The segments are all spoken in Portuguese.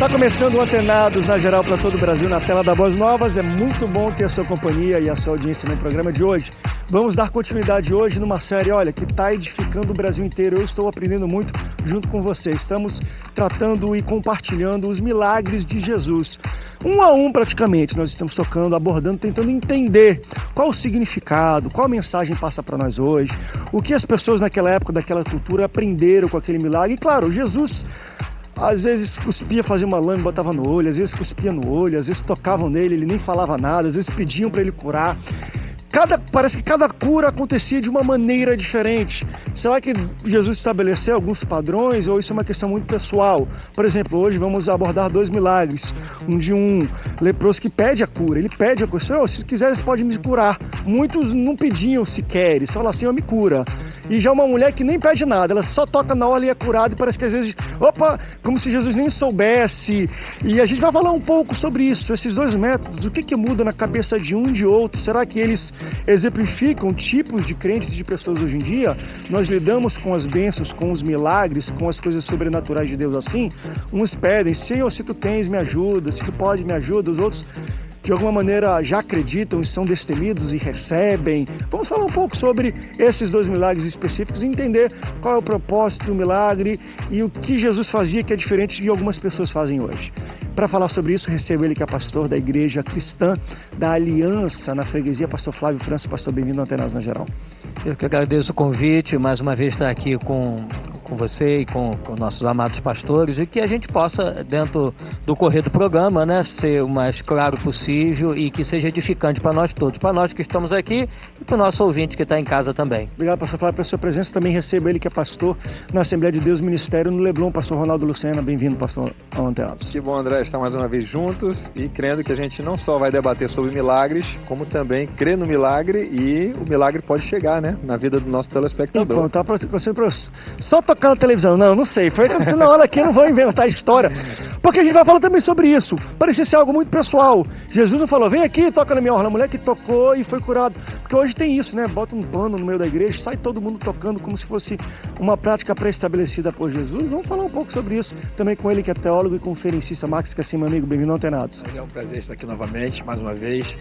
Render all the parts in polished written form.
Está começando o Antenados na geral para todo o Brasil, na tela da Boas Novas. É muito bom ter a sua companhia e a sua audiência no programa de hoje. Vamos dar continuidade hoje numa série, olha, que está edificando o Brasil inteiro. Eu estou aprendendo muito junto com você. Estamos tratando e compartilhando os milagres de Jesus. Um a um praticamente, nós estamos tocando, abordando, tentando entender qual o significado, qual a mensagem passa para nós hoje, o que as pessoas naquela época, daquela cultura aprenderam com aquele milagre. E claro, Jesus às vezes cuspia, fazia uma lama e botava no olho, às vezes cuspia no olho, às vezes tocavam nele, ele nem falava nada, às vezes pediam para ele curar. Parece que cada cura acontecia de uma maneira diferente. Será que Jesus estabeleceu alguns padrões ou isso é uma questão muito pessoal? Por exemplo, hoje vamos abordar 2 milagres. Um de um leproso que pede a cura. Ele pede a cura. Senhor, se quiser, você pode me curar. Muitos não pediam sequer. Eles falam assim, me cura. E já uma mulher que nem pede nada. Ela só toca na orla e é curada. E parece que às vezes, como se Jesus nem soubesse. E a gente vai falar um pouco sobre isso. Esses 2 métodos, o que muda na cabeça de um e de outro? Será que eles exemplificam tipos de crentes e de pessoas hoje em dia? Nós lidamos com as bênçãos, com os milagres, com as coisas sobrenaturais de Deus assim. Uns pedem, Senhor, se tu tens, me ajuda, se tu pode, me ajuda. Os outros, de alguma maneira, já acreditam e são destemidos e recebem. Vamos falar um pouco sobre esses 2 milagres específicos e entender qual é o propósito do milagre e o que Jesus fazia que é diferente de algumas pessoas fazem hoje. Para falar sobre isso, recebo ele que é pastor da Igreja Cristã da Aliança, na freguesia, pastor Flávio França. Pastor, bem-vindo ao Antenados na Geral. Eu que agradeço o convite, mais uma vez estar aqui com você e com nossos amados pastores, e que a gente possa, dentro do correr do programa, né, ser o mais claro possível e que seja edificante para nós todos, para nós que estamos aqui e para o nosso ouvinte que está em casa também. Obrigado, pastor Flávio, pela sua presença. Também recebo ele que é pastor na Assembleia de Deus Ministério no Leblon, pastor Ronaldo Lucena. Bem-vindo, pastor, ao Antenados. Que bom, André, estar mais uma vez juntos e crendo que a gente não só vai debater sobre milagres, como também crê no milagre e o milagre pode chegar, né, na vida do nosso telespectador. Então, tá só tocar na televisão, não sei, foi acontecendo na hora aqui, eu não vou inventar história, porque a gente vai falar também sobre isso. Parecia ser algo muito pessoal. Jesus não falou, vem aqui, toca na minha orla. A mulher que tocou e foi curada. Porque hoje tem isso, né? Bota um pano no meio da igreja, sai todo mundo tocando como se fosse uma prática pré-estabelecida por Jesus. Vamos falar um pouco sobre isso também com ele, que é teólogo e conferencista. Marcos Cassim, meu amigo, bem-vindo ao Antenados. É um prazer estar aqui novamente, mais uma vez.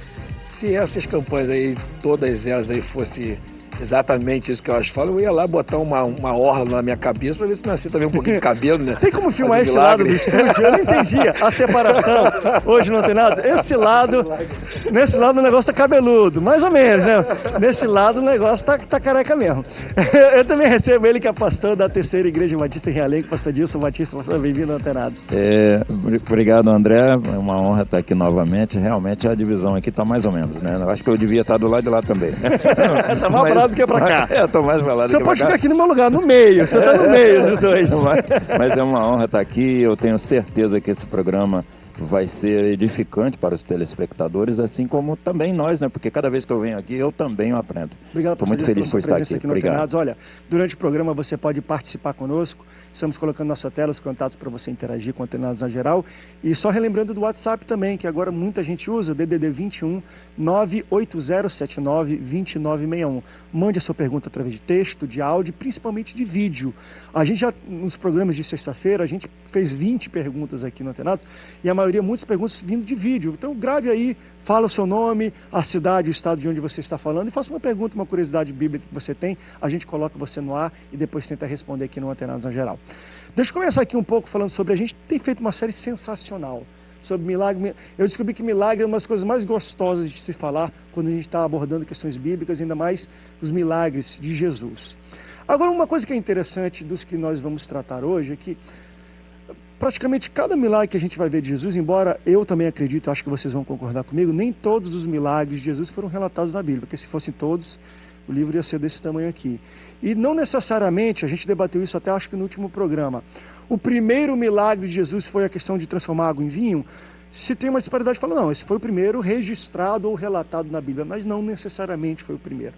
Se essas campanhas aí, todas elas aí fossem exatamente isso que eu falo, eu ia lá botar uma orla na minha cabeça para ver se nascia também um pouquinho de cabelo, né? Tem como filmar esse lado do estúdio? Eu não entendi a separação hoje no Antenados. Nesse lado o negócio tá cabeludo, mais ou menos, né? Nesse lado o negócio tá careca mesmo. Eu também recebo ele que é pastor da Terceira Igreja Batista em Realengo, pastor Dilson Batista. Pastor, bem-vindo ao Antenados. Obrigado, André, é uma honra estar aqui novamente. Realmente a divisão aqui tá mais ou menos, né? Eu acho que eu devia estar do lado de lá também. Tá mais pra lá do que pra cá. Tô mais pra lá do que pra cá. Você pode ficar aqui no meu lugar, no meio. Você tá no meio dos dois. Mas é uma honra estar aqui. Eu tenho certeza que esse programa vai ser edificante para os telespectadores, assim como também nós, né? Porque cada vez que eu venho aqui, eu também aprendo. Obrigado, estou muito feliz por estar aqui. Obrigado. Olha, durante o programa você pode participar conosco. Estamos colocando na sua tela os contatos para você interagir com Antenados na Geral. E só relembrando do WhatsApp também, que agora muita gente usa, DDD 21 98079 2961. Mande a sua pergunta através de texto, de áudio, principalmente de vídeo. A gente já, nos programas de sexta-feira, a gente fez 20 perguntas aqui no Antenados, e a maioria, muitas perguntas vindo de vídeo. Então grave aí, fala o seu nome, a cidade, o estado de onde você está falando, e faça uma pergunta, uma curiosidade bíblica que você tem. A gente coloca você no ar e depois tenta responder aqui no Antenados na Geral. Deixa eu começar aqui um pouco falando sobre, a gente tem feito uma série sensacional sobre milagre. Eu descobri que milagre é uma das coisas mais gostosas de se falar quando a gente está abordando questões bíblicas, ainda mais os milagres de Jesus. Agora, uma coisa que é interessante dos que nós vamos tratar hoje é que praticamente cada milagre que a gente vai ver de Jesus, embora eu também acredito, acho que vocês vão concordar comigo, nem todos os milagres de Jesus foram relatados na Bíblia, porque se fossem todos, o livro ia ser desse tamanho aqui. E não necessariamente, a gente debateu isso até acho que no último programa, o primeiro milagre de Jesus foi a questão de transformar água em vinho. Se tem uma disparidade, fala, não, esse foi o primeiro registrado ou relatado na Bíblia, mas não necessariamente foi o primeiro.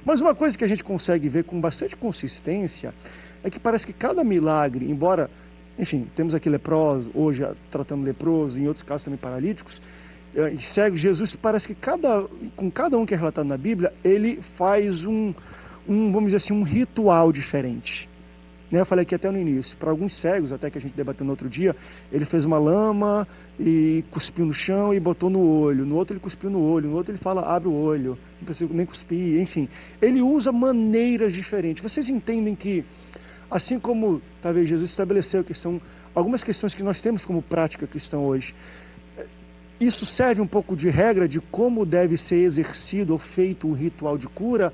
Mas uma coisa que a gente consegue ver com bastante consistência é que parece que cada milagre, embora, enfim, temos aqui leproso, hoje tratando leproso, em outros casos também paralíticos, e cegos, Jesus parece que com cada um que é relatado na Bíblia, ele faz vamos dizer assim, um ritual diferente. né? Eu falei aqui até no início, para alguns cegos, até que a gente debateu no outro dia, ele fez uma lama e cuspiu no chão e botou no olho. No outro ele cuspiu no olho, no outro ele fala, abre o olho, não precisa nem cuspir, enfim. Ele usa maneiras diferentes. Vocês entendem que, assim como talvez Jesus estabeleceu que são algumas questões que nós temos como prática cristã hoje, isso serve um pouco de regra de como deve ser exercido ou feito um ritual de cura?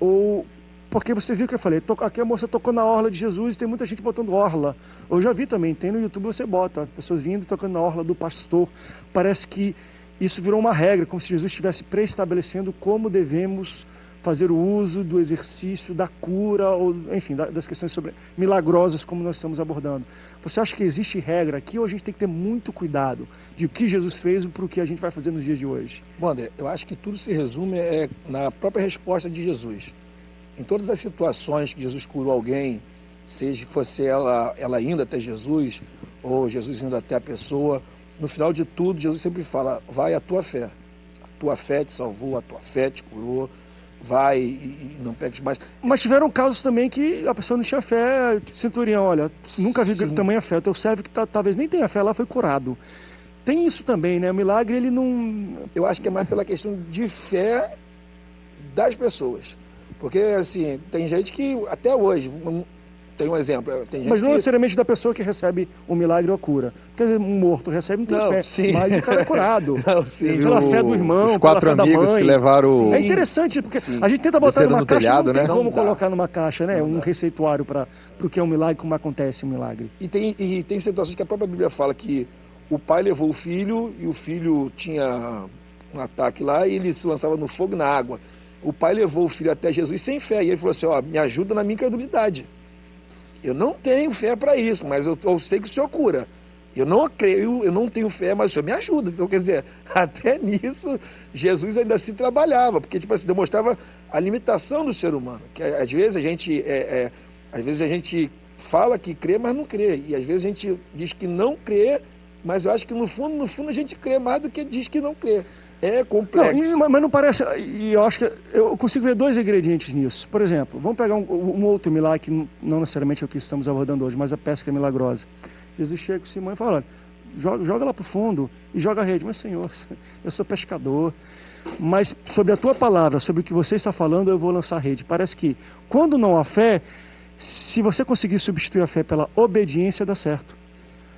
Ou... Porque você viu que eu falei, aqui a moça tocou na orla de Jesus e tem muita gente botando orla. Eu já vi também, tem no YouTube, você bota, as pessoas vindo e tocando na orla do pastor. Parece que isso virou uma regra, como se Jesus estivesse pré-estabelecendo como devemos fazer o uso do exercício, da cura, ou enfim, das questões milagrosas como nós estamos abordando. Você acha que existe regra aqui ou a gente tem que ter muito cuidado de o que Jesus fez para o que a gente vai fazer nos dias de hoje? Bom, André, eu acho que tudo se resume na própria resposta de Jesus. Em todas as situações que Jesus curou alguém, seja fosse ela indo até Jesus, ou Jesus indo até a pessoa, no final de tudo, Jesus sempre fala, vai a tua fé. A tua fé te salvou, a tua fé te curou, vai e não peques mais. Mas tiveram casos também que a pessoa não tinha fé, centurião, olha, nunca vi tamanha fé, o teu servo que talvez nem tenha fé lá foi curado. Tem isso também, né? O milagre, ele não... Eu acho que é mais pela questão de fé das pessoas. Porque, assim, tem gente que, até hoje, tem um exemplo... Tem gente mas não que... necessariamente da pessoa que recebe o milagre ou a cura. Porque um morto recebe, não tem fé, sim. mas o cara é curado. Não, sim. Pela fé do irmão, os 4 pela fé da amigos mãe. que levaram... É interessante, porque sim. a gente tenta botar Desceram numa no caixa, telhado, não tem né? como Não dá. colocar numa caixa, né? Um receituário para o que é um milagre, como acontece um milagre. E tem situações que a própria Bíblia fala que o pai levou o filho e o filho tinha um ataque lá e ele se lançava no fogo e na água. O pai levou o filho até Jesus sem fé e ele falou assim, ó, me ajuda na minha incredulidade. Eu não tenho fé para isso, mas eu sei que o Senhor cura. Eu não creio, eu não tenho fé, mas o Senhor me ajuda. Então, quer dizer, até nisso, Jesus ainda se trabalhava, porque tipo assim, demonstrava a limitação do ser humano. Que às vezes a gente fala que crê, mas não crê. E às vezes a gente diz que não crê, mas eu acho que no fundo a gente crê mais do que diz que não crê. É complexo. Não, mas não parece, e eu acho que eu consigo ver 2 ingredientes nisso. Por exemplo, vamos pegar um outro milagre que não necessariamente é o que estamos abordando hoje, mas a pesca milagrosa. Jesus chega com Simão e fala, olha, joga lá para o fundo e joga a rede. Mas Senhor, eu sou pescador, mas sobre a tua palavra, sobre o que você está falando, eu vou lançar a rede. Parece que quando não há fé, se você conseguir substituir a fé pela obediência, dá certo.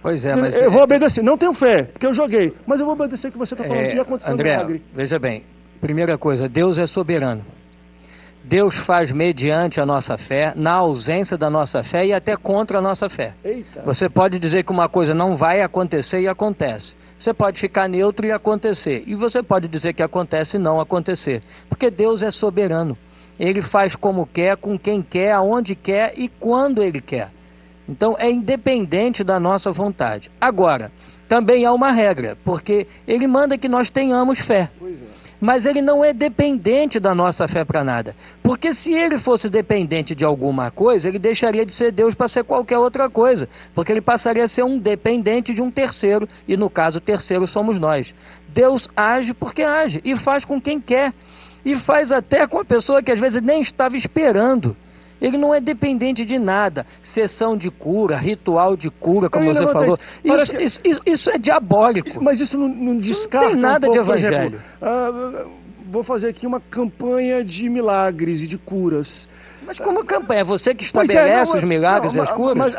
Pois é, mas... Eu vou obedecer, não tenho fé, porque eu joguei, mas eu vou obedecer o que você está falando e aconteceu um milagre. André, veja bem, primeira coisa, Deus é soberano. Deus faz mediante a nossa fé, na ausência da nossa fé e até contra a nossa fé. Eita. Você pode dizer que uma coisa não vai acontecer e acontece. Você pode ficar neutro e acontecer. E você pode dizer que acontece e não acontecer. Porque Deus é soberano. Ele faz como quer, com quem quer, aonde quer e quando Ele quer. Então é independente da nossa vontade. Agora, também há uma regra, porque Ele manda que nós tenhamos fé. Pois é. Mas Ele não é dependente da nossa fé para nada. Porque se Ele fosse dependente de alguma coisa, Ele deixaria de ser Deus para ser qualquer outra coisa. Porque Ele passaria a ser um dependente de um terceiro, e no caso o terceiro somos nós. Deus age porque age, e faz com quem quer. E faz até com a pessoa que às vezes nem estava esperando. Ele não é dependente de nada. Sessão de cura, ritual de cura, como você falou. Isso é diabólico. Mas isso não descarta. Não tem nada um pouco, de evangelho. Por exemplo, vou fazer aqui uma campanha de milagres e de curas. Mas como campanha? É você que estabelece os milagres e as curas? Mas,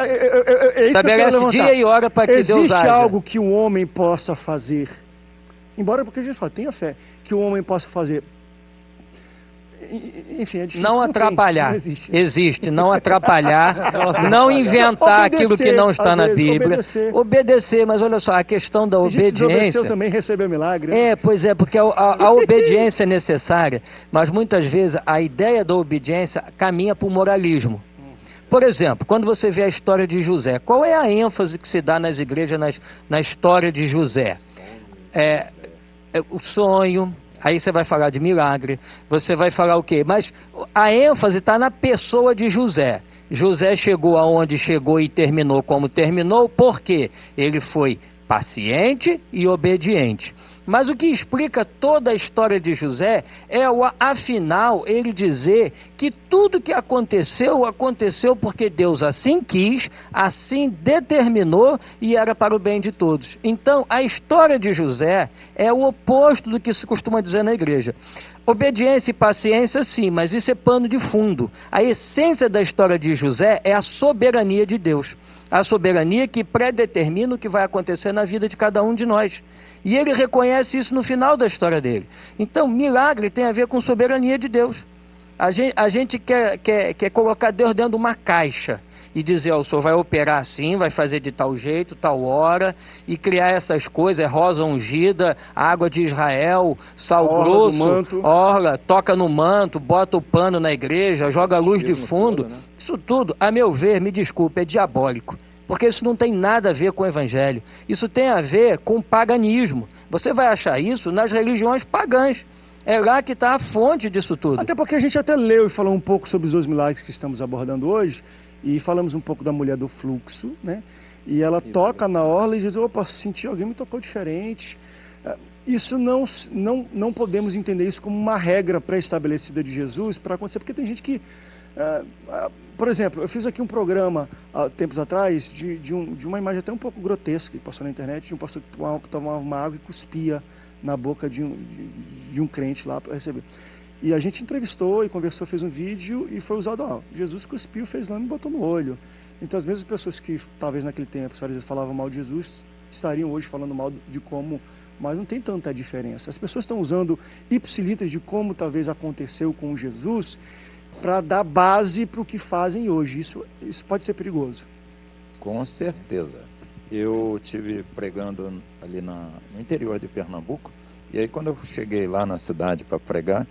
estabelece dia e hora para que Deus haja. Existe algo que um homem possa fazer, embora porque a gente fala, tenha fé, que o homem possa fazer. Enfim, é difícil. Não atrapalhar. Não existe. Existe, não atrapalhar, não inventar aquilo que não está na Bíblia. Obedecer, mas olha só, a questão da obediência... também recebeu milagre. Pois é, porque a obediência é necessária, mas muitas vezes a ideia da obediência caminha para o moralismo. Por exemplo, quando você vê a história de José, qual é a ênfase que se dá nas igrejas na história de José? O sonho... Aí você vai falar de milagre, você vai falar o quê? Mas a ênfase está na pessoa de José. José chegou aonde chegou e terminou como terminou, porque ele foi paciente e obediente. Mas o que explica toda a história de José é, afinal, ele dizer que tudo que aconteceu, aconteceu porque Deus assim quis, assim determinou e era para o bem de todos. Então, a história de José é o oposto do que se costuma dizer na igreja. Obediência e paciência, sim, mas isso é pano de fundo. A essência da história de José é a soberania de Deus. A soberania que predetermina o que vai acontecer na vida de cada um de nós. E ele reconhece isso no final da história dele. Então, milagre tem a ver com soberania de Deus. A gente quer colocar Deus dentro de uma caixa e dizer, o senhor vai operar assim, vai fazer de tal jeito, tal hora, e criar essas coisas, rosa ungida, água de Israel, sal grosso, orla, toca no manto, bota o pano na igreja, joga a luz de fundo. Todo, né? Isso tudo, a meu ver, me desculpe, é diabólico. Porque isso não tem nada a ver com o evangelho. Isso tem a ver com o paganismo. Você vai achar isso nas religiões pagãs. É lá que está a fonte disso tudo. Até porque a gente até leu e falou um pouco sobre os 2 milagres que estamos abordando hoje, e falamos um pouco da mulher do fluxo, né? E ela toca na orla e diz, opa, senti, alguém me tocou diferente. Isso não podemos entender isso como uma regra pré-estabelecida de Jesus para acontecer, porque tem gente que... por exemplo, eu fiz aqui um programa há tempos atrás de uma imagem até um pouco grotesca que passou na internet, de um pastor que tomava uma água e cuspia na boca de um crente lá para receber. E a gente entrevistou e conversou, fez um vídeo e foi usado, Jesus cuspiu, fez lama e botou no olho. Então as mesmas pessoas que talvez naquele tempo falavam mal de Jesus, estariam hoje falando mal de como, mas não tem tanta diferença. As pessoas estão usando ipsilitras de como talvez aconteceu com Jesus para dar base para o que fazem hoje. Isso pode ser perigoso. Com certeza. Eu estive pregando ali no interior de Pernambuco, e aí quando eu cheguei lá na cidade para pregar,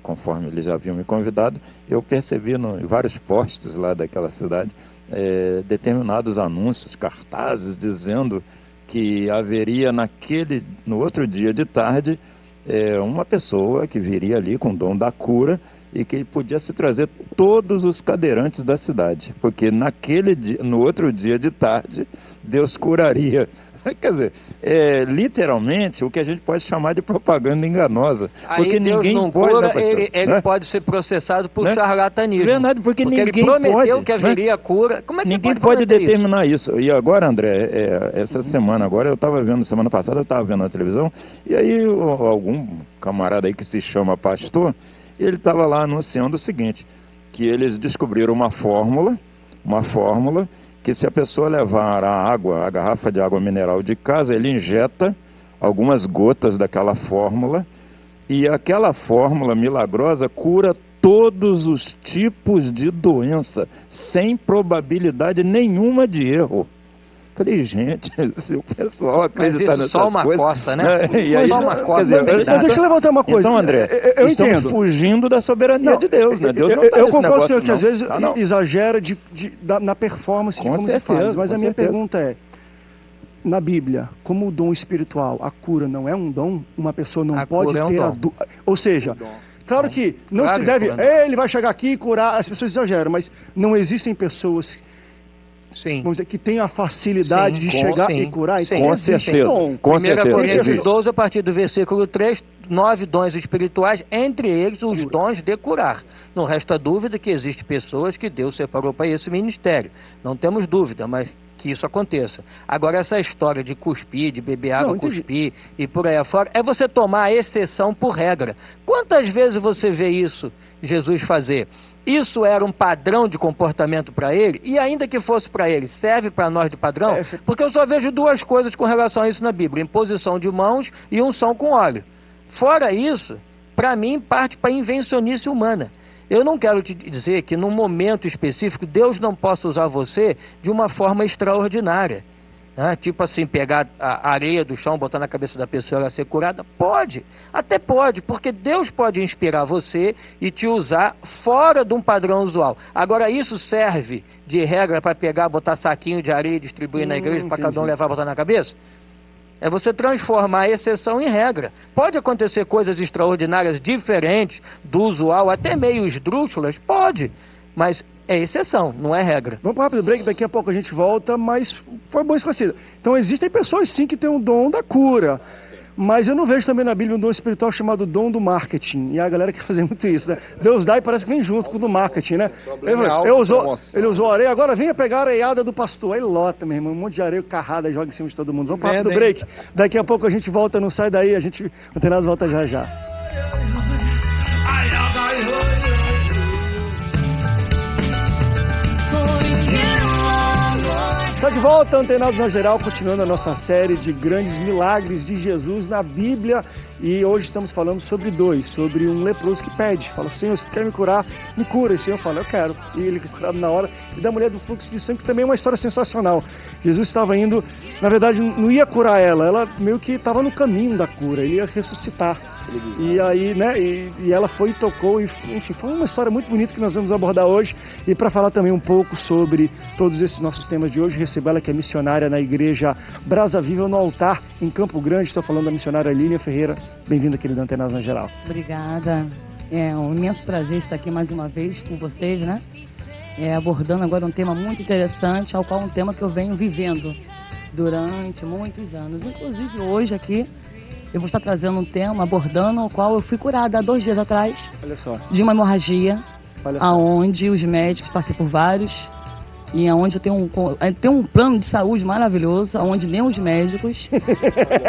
conforme eles já haviam me convidado, eu percebi em vários postes lá daquela cidade determinados anúncios, cartazes dizendo que haveria no outro dia de tarde uma pessoa que viria ali com o dom da cura e que podia se trazer todos os cadeirantes da cidade, porque no outro dia de tarde Deus curaria. Quer dizer, literalmente o que a gente pode chamar de propaganda enganosa. Aí porque Deus ninguém não pode, cura, ele pode ser processado por charlatanismo. Verdade, porque ninguém ele prometeu pode, que haveria cura. Como é que ninguém pode determinar isso? E agora, André, essa semana agora, eu estava vendo, semana passada eu estava vendo na televisão, e aí algum camarada aí que se chama pastor, ele estava lá anunciando o seguinte, que eles descobriram uma fórmula que se a pessoa levar a garrafa de água mineral de casa, ele injeta algumas gotas daquela fórmula, e aquela fórmula milagrosa cura todos os tipos de doença, sem probabilidade nenhuma de erro. Falei, gente, se o pessoal acreditar nessas só uma coisas... coça, né? E aí, só uma coça. Deixa eu levantar uma coisa. Então, André, eu estamos entendo. fugindo da soberania de Deus, né? Deus não tá eu nesse concordo com o senhor negócio, que às vezes não. Exagera na performance de como se faz. Mas a minha pergunta é, na Bíblia, como o dom espiritual, a cura não é um dom, uma pessoa não pode ter a dom. Ou seja... Claro que não se deve... Ele vai chegar aqui e curar, as pessoas exageram, mas não existem pessoas... Sim. Vamos dizer, que tem a facilidade de chegar e curar. Sim, com certeza. 1 Coríntios 12, a partir do versículo 3, 9 dons espirituais, entre eles os dons de curar. Não resta dúvida que existem pessoas que Deus separou para esse ministério. Não temos dúvida, mas que isso aconteça. Agora, essa história de cuspir, de beber água, cuspir e por aí afora, é você tomar a exceção por regra. Quantas vezes você vê isso Jesus fazer? Isso era um padrão de comportamento para ele, e ainda que fosse para ele, serve para nós de padrão, porque eu só vejo 2 coisas com relação a isso na Bíblia: imposição de mãos e unção com óleo. Fora isso, para mim, parte para a invencionice humana. Eu não quero te dizer que num momento específico Deus não possa usar você de uma forma extraordinária. Tipo assim, pegar a areia do chão, botar na cabeça da pessoa e ela ser curada? Pode, até pode, porque Deus pode inspirar você e te usar fora de um padrão usual. Agora, isso serve de regra para pegar, botar saquinho de areia e distribuir na igreja para cada um levar e botar na cabeça? É você transformar a exceção em regra. Pode acontecer coisas extraordinárias, diferentes do usual, até meio esdrúxulas? Pode, mas é exceção, não é regra. Vamos para um rápido break, daqui a pouco a gente volta, mas foi bom esclarecido. Então existem pessoas sim que têm o dom da cura. Mas eu não vejo também na Bíblia um dom espiritual chamado dom do marketing. E a galera quer fazer muito isso, né? Deus dá e parece que vem junto com o do marketing, né? Ele usou areia, agora venha pegar a areiada do pastor. Aí lota, meu irmão, um monte de areia carrada, joga em cima de todo mundo. Vamos para o break. Daqui a pouco a gente volta, não sai daí, não tem nada, volta já já. Está de volta, Antenados na Geral, continuando a nossa série de grandes milagres de Jesus na Bíblia. E hoje estamos falando sobre sobre um leproso que pede, fala: Senhor, se tu quer me curar, me cura. E o Senhor fala: eu quero. E ele é curado na hora. E da mulher do fluxo de sangue, que também é uma história sensacional. Jesus estava indo, na verdade não ia curar ela meio que estava no caminho da cura, ele ia ressuscitar. E aí, né, e ela foi e tocou, e enfim, foi uma história muito bonita que nós vamos abordar hoje. E para falar também um pouco sobre todos esses nossos temas de hoje, recebo ela, que é missionária na igreja Brasa Viva no Altar, em Campo Grande. Estou falando da missionária Línia Ferreira. Bem-vinda, querida Antenados na Geral. Obrigada. É um imenso prazer estar aqui mais uma vez com vocês, né? Abordando agora um tema muito interessante, ao qual um tema que eu venho vivendo durante muitos anos. Inclusive hoje aqui eu vou estar trazendo um tema, abordando o qual eu fui curada há 2 dias atrás. Olha só. De uma hemorragia, aonde os médicos, passei por vários, e aonde eu tenho um plano de saúde maravilhoso, onde nem os médicos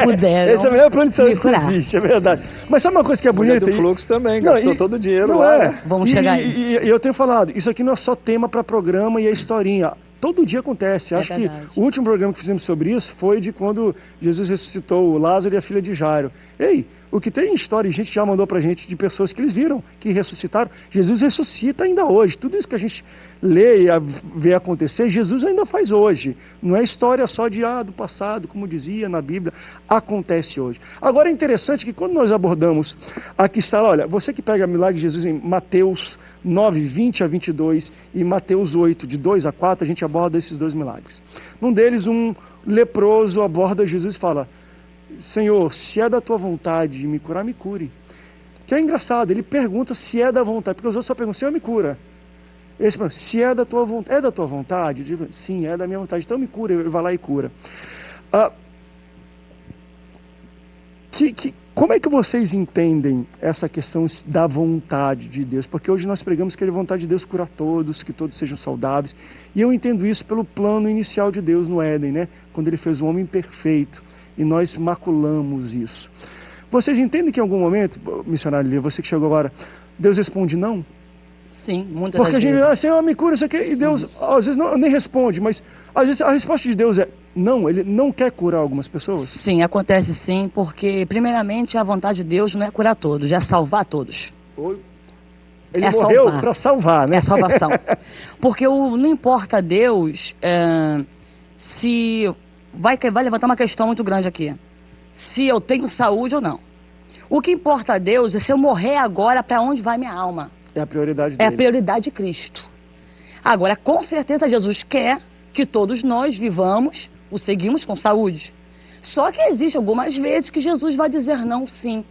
puderam. Esse é o melhor plano de saúde que existe, é verdade. Mas sabe uma coisa que é bonita? Do fluxo também, gastou todo o dinheiro lá. É. Vamos chegar aí. E eu tenho falado, isso aqui não é só tema para programa e a historinha. Todo dia acontece. Acho que o último programa que fizemos sobre isso foi de quando Jesus ressuscitou o Lázaro e a filha de Jairo. Ei, o que tem em história, a gente já mandou pra gente de pessoas que eles viram, que ressuscitaram. Jesus ressuscita ainda hoje. Tudo isso que a gente lê e vê acontecer, Jesus ainda faz hoje. Não é história só do passado, como dizia na Bíblia, acontece hoje. Agora é interessante que quando nós abordamos, aqui está, olha, você que pega milagre de Jesus em Mateus 9, 20 a 22 e Mateus 8, de 2 a 4, a gente aborda esses 2 milagres. Num deles, um leproso aborda Jesus e fala: Senhor, se é da tua vontade de me curar, me cure. Que é engraçado, ele pergunta se é da vontade, porque os outros só perguntam: Senhor, me cura. Esse pergunta: se é da tua vontade, é da tua vontade? Eu digo: sim, é da minha vontade, então me cura. Ele vai lá e cura. Como é que vocês entendem essa questão da vontade de Deus? Porque hoje nós pregamos que a vontade de Deus cura todos, que todos sejam saudáveis. E eu entendo isso pelo plano inicial de Deus no Éden, né? Quando ele fez o homem perfeito. E nós maculamos isso. Vocês entendem que em algum momento, missionário Lia, você que chegou agora, Deus responde não? Sim, muitas Porque vezes. Porque a gente, Senhor, me cura isso aqui, e Deus, às vezes, nem responde, mas às vezes a resposta de Deus é não, ele não quer curar algumas pessoas? Sim, acontece sim, porque primeiramente a vontade de Deus não é curar todos, é salvar todos. Ele morreu para salvar, né? É salvação. Porque não importa a Deus se... Vai levantar uma questão muito grande aqui. Se eu tenho saúde ou não. O que importa a Deus é se eu morrer agora, para onde vai minha alma. É a prioridade dele. É a prioridade de Cristo. Agora, com certeza, Jesus quer que todos nós vivamos, o seguimos com saúde. Só que existe algumas vezes que Jesus vai dizer não, sim.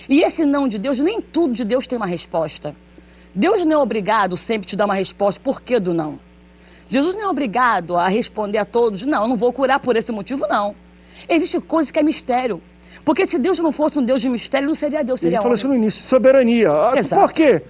E esse não de Deus, nem tudo de Deus tem uma resposta. Deus não é obrigado sempre a te dar uma resposta. Por que do não? Jesus não é obrigado a responder a todos: não, não vou curar por esse motivo, não. Existe coisa que é mistério. Porque se Deus não fosse um Deus de mistério, não seria Deus, seria homem. Ele falou isso no início: soberania. Por quê?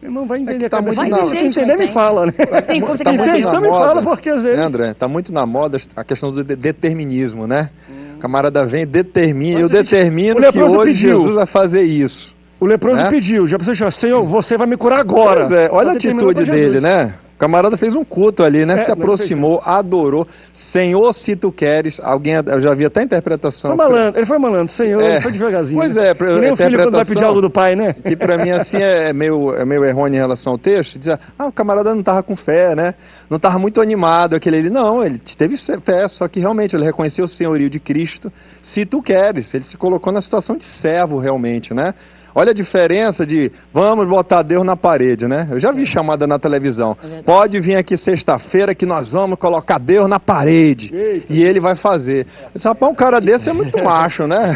Irmão, vai entender. Tá muito quem entender me fala, né? Tem coisa que entende, então me fala, porque às vezes... André, tá muito na moda a questão do determinismo, né? O camarada vem e determina, eu determino que hoje Jesus vai fazer isso. O leproso pediu, já precisa, Senhor, você vai me curar agora. Pois é, olha a atitude dele, né? O camarada fez um culto ali, né? Se aproximou, adorou. Senhor, se tu queres. Eu já vi até a interpretação. Ele foi malandro, Senhor, ele foi devagarzinho. Pois é, que nem o filho quando vai pedir algo do pai, né? Que pra mim, assim, é meio errôneo em relação ao texto. Dizer, o camarada não tava com fé, né? Não tava muito animado. Não, ele teve fé, só que realmente ele reconheceu o senhorio de Cristo. Se tu queres, ele se colocou na situação de servo, realmente, né? Olha a diferença de vamos botar Deus na parede, né? Eu já vi chamada na televisão. Pode vir aqui sexta-feira que nós vamos colocar Deus na parede. Eita. E ele vai fazer. Rapaz, um cara desse é muito macho, né?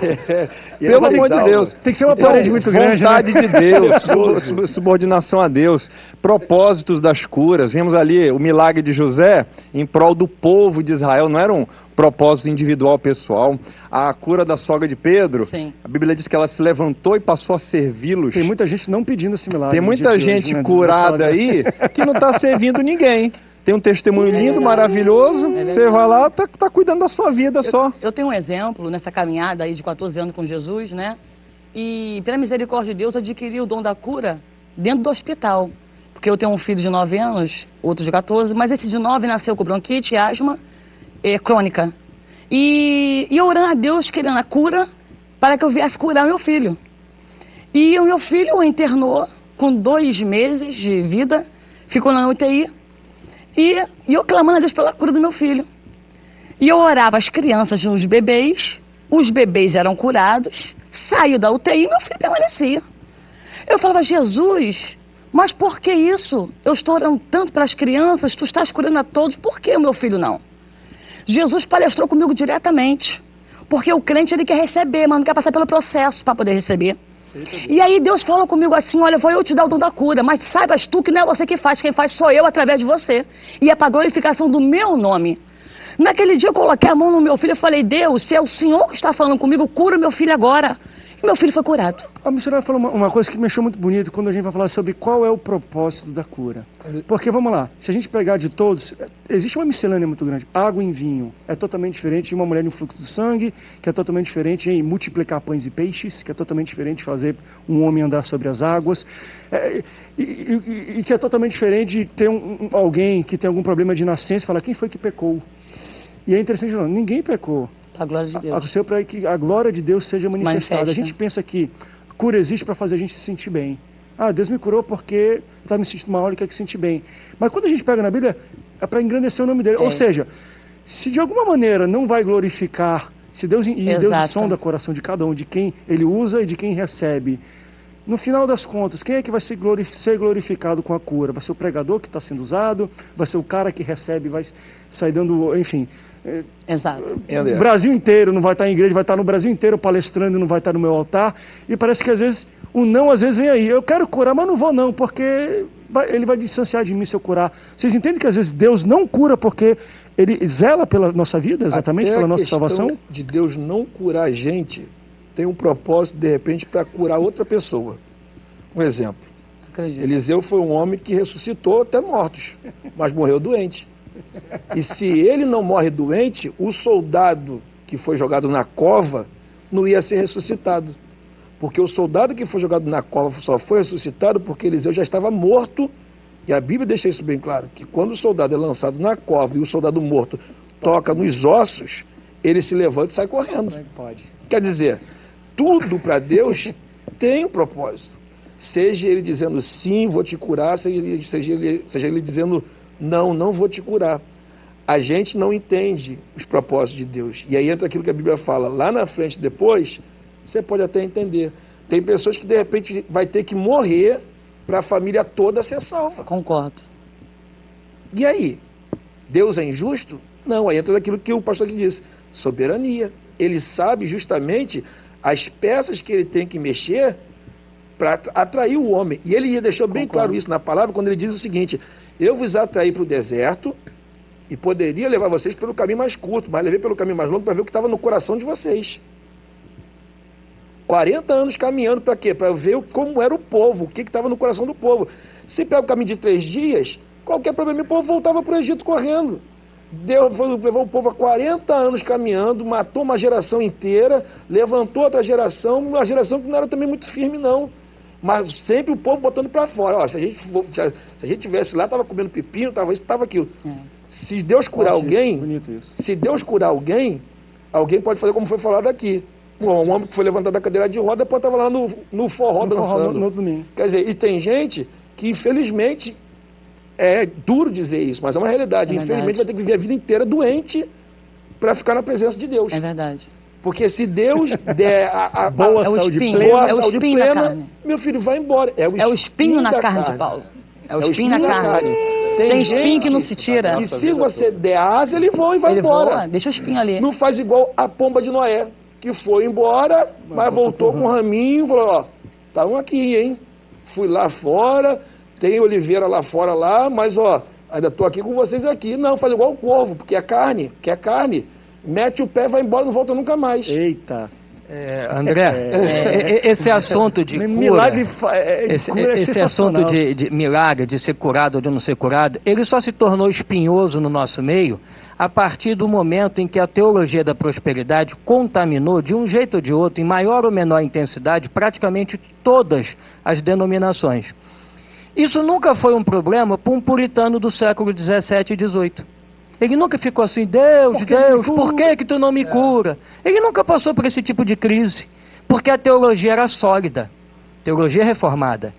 Pelo amor de Deus. Tem que ser uma parede muito grande. Vontade de Deus, subordinação a Deus, propósitos das curas. Vimos ali o milagre de José em prol do povo de Israel. Não era um propósito individual pessoal. A cura da sogra de Pedro, Sim. a Bíblia diz que ela se levantou e passou a servi-los. Tem muita gente não pedindo esse milagre. Tem no muita dia de gente hoje, né? curada aí que não está servindo ninguém. Tem um testemunho lindo, maravilhoso, você vai lá, tá cuidando da sua vida só. Eu tenho um exemplo nessa caminhada aí de 14 anos com Jesus, né? E pela misericórdia de Deus adquiri o dom da cura dentro do hospital. Porque eu tenho um filho de 9 anos, outro de 14, mas esse de 9 nasceu com bronquite e asma crônica. E eu orando a Deus querendo a cura para que eu viesse curar meu filho. E o meu filho internou com 2 meses de vida, ficou na UTI. E eu clamando a Deus pela cura do meu filho. E eu orava as crianças, os bebês eram curados, saiu da UTI e meu filho permanecia. Eu falava, Jesus, mas por que isso? Eu estou orando tanto para as crianças, tu estás curando a todos, por que o meu filho não? Jesus palestrou comigo diretamente, porque o crente ele quer receber, mas não quer passar pelo processo para poder receber. E aí Deus falou comigo assim, olha, vou eu te dar o dom da cura, mas saibas tu que não é você que faz, quem faz sou eu através de você. E é para glorificação do meu nome. Naquele dia eu coloquei a mão no meu filho e falei, Deus, se é o Senhor que está falando comigo, cura meu filho agora. E meu filho foi curado. A missionária falou uma coisa que me achou muito bonita quando a gente vai falar sobre qual é o propósito da cura. Porque, vamos lá, se a gente pegar de todos, existe uma miscelânea muito grande. Água em vinho é totalmente diferente de uma mulher no fluxo do sangue, que é totalmente diferente em multiplicar pães e peixes, que é totalmente diferente de fazer um homem andar sobre as águas, e que é totalmente diferente de ter alguém que tem algum problema de nascença e falar, quem foi que pecou? E é interessante, não, ninguém pecou. A glória de Deus. Para que a glória de Deus seja manifestada. Manifesta. A gente pensa que cura existe para fazer a gente se sentir bem. Ah, Deus me curou porque eu estava me sentindo mal e quer que se sentir bem. Mas quando a gente pega na Bíblia, é para engrandecer o nome dele. Ou seja, se de alguma maneira não vai glorificar, se Deus, Deus sonda o coração de cada um, de quem ele usa e de quem recebe, no final das contas, quem é que vai ser glorificado com a cura? Vai ser o pregador que está sendo usado? Vai ser o cara que recebe, vai sair dando, enfim... Exato. O Brasil inteiro não vai estar em igreja, vai estar no Brasil inteiro palestrando, não vai estar no meu altar. E parece que às vezes o não às vezes vem aí. Eu quero curar, mas não vou não, porque ele vai distanciar de mim se eu curar. Vocês entendem que às vezes Deus não cura porque ele zela pela nossa vida, exatamente, até pela nossa salvação? De Deus não curar a gente tem um propósito de repente para curar outra pessoa. Um exemplo. Acredito. Eliseu foi um homem que ressuscitou até mortos, mas morreu doente. E se ele não morre doente, o soldado que foi jogado na cova não ia ser ressuscitado. Porque o soldado que foi jogado na cova só foi ressuscitado porque Eliseu já estava morto. E a Bíblia deixa isso bem claro, que quando o soldado é lançado na cova e o soldado morto toca nos ossos, ele se levanta e sai correndo. Pode. Quer dizer, tudo para Deus tem um propósito. Seja ele dizendo sim, vou te curar, seja ele dizendo não, não vou te curar. A gente não entende os propósitos de Deus. E aí entra aquilo que a Bíblia fala. Lá na frente, depois, você pode até entender. Tem pessoas que, de repente, vai ter que morrer para a família toda ser salva. Concordo. E aí? Deus é injusto? Não, aí entra aquilo que o pastor aqui disse. Soberania. Ele sabe justamente as peças que ele tem que mexer para atrair o homem. E ele deixou bem claro isso na palavra quando ele diz o seguinte: eu vos atraí para o deserto e poderia levar vocês pelo caminho mais curto, mas levei pelo caminho mais longo para ver o que estava no coração de vocês. 40 anos caminhando para quê? Para ver como era o povo, o que estava no coração do povo. Se pega o caminho de 3 dias, qualquer problema, o povo voltava para o Egito correndo. Deus levou o povo a 40 anos caminhando, matou uma geração inteira, levantou outra geração, uma geração que não era também muito firme não. Mas sempre o povo botando para fora. Ó, se a gente tivesse lá, estava comendo pepino, estava isso, estava aquilo. Se Deus curar alguém, se Deus curar alguém pode fazer como foi falado aqui. Um homem que foi levantado da cadeira de roda, depois estava lá no forró dançando. No domingo. Quer dizer, e tem gente que, infelizmente, é duro dizer isso, mas é uma realidade. Infelizmente, vai ter que viver a vida inteira doente para ficar na presença de Deus. É verdade. Porque se Deus der a boa saúde plena, meu filho vai embora. É o espinho na carne de Paulo. É o espinho na carne. Tem espinho que não se tira. E se você der asa, ele voa e vai embora. Voa, deixa o espinho ali. Não faz igual a pomba de Noé, que foi embora, mas voltou com um raminho e falou, ó, tá um aqui, hein? Fui lá fora, tem oliveira lá fora lá, mas ó, ainda tô aqui com vocês aqui. Não, faz igual o corvo, porque a carne, mete o pé, vai embora, não volta nunca mais. Eita. André, esse assunto de cura, milagre esse assunto de milagre, de ser curado ou de não ser curado, ele só se tornou espinhoso no nosso meio a partir do momento em que a teologia da prosperidade contaminou, de um jeito ou de outro, em maior ou menor intensidade, praticamente todas as denominações. Isso nunca foi um problema para um puritano do século 17 e 18. Ele nunca ficou assim, Deus, por que tu não me cura? Ele nunca passou por esse tipo de crise, porque a teologia era sólida, teologia reformada.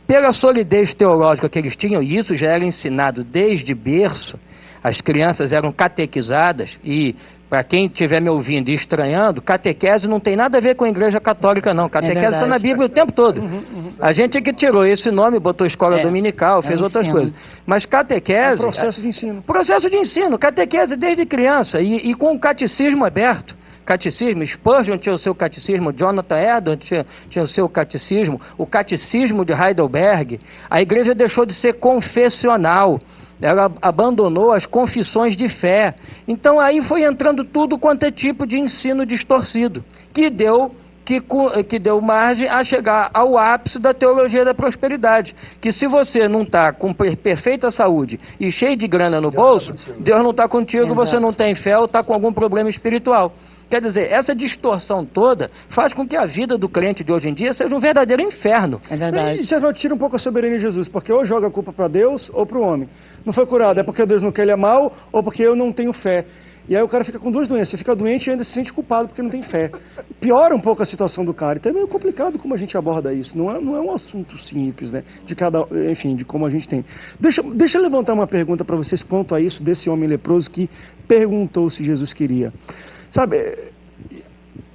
Pela solidez teológica que eles tinham, e isso já era ensinado desde berço, as crianças eram catequizadas, e para quem estiver me ouvindo e estranhando, catequese não tem nada a ver com a igreja católica, não. Catequese está na Bíblia o tempo todo. A gente que tirou esse nome, botou escola dominical, fez outras coisas. Mas catequese... É um processo de ensino. Processo de ensino, catequese desde criança, e com o catecismo aberto. Catecismo, Spurgeon tinha o seu catecismo, Jonathan Edwards tinha o seu catecismo, o catecismo de Heidelberg. A igreja deixou de ser confessional. Ela abandonou as confissões de fé. Então aí foi entrando tudo quanto é tipo de ensino distorcido, que deu margem a chegar ao ápice da teologia da prosperidade. Que se você não está com perfeita saúde e cheio de grana no bolso, Deus não está contigo, exato, você não tem fé ou está com algum problema espiritual. Quer dizer, essa distorção toda faz com que a vida do crente de hoje em dia seja um verdadeiro inferno. É verdade. E você tira um pouco a soberania de Jesus, porque ou joga a culpa para Deus ou para o homem. Não foi curado, é porque Deus não quer, ele é mau, ou porque eu não tenho fé. E aí o cara fica com duas doenças, fica doente e ainda se sente culpado porque não tem fé. Piora um pouco a situação do cara. Então é meio complicado como a gente aborda isso. Não é um assunto simples, né? De como a gente tem. Deixa eu levantar uma pergunta para vocês quanto a isso desse homem leproso que perguntou se Jesus queria. Sabe,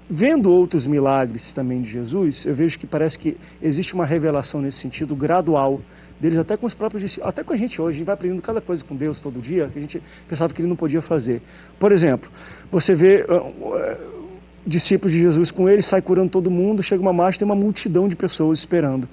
vendo outros milagres também de Jesus, eu vejo que parece que existe uma revelação nesse sentido gradual deles, até com os próprios discípulos, até com a gente hoje. A gente vai aprendendo cada coisa com Deus todo dia que a gente pensava que ele não podia fazer. Por exemplo, você vê discípulos de Jesus com ele, sai curando todo mundo, chega uma marcha, tem uma multidão de pessoas esperando.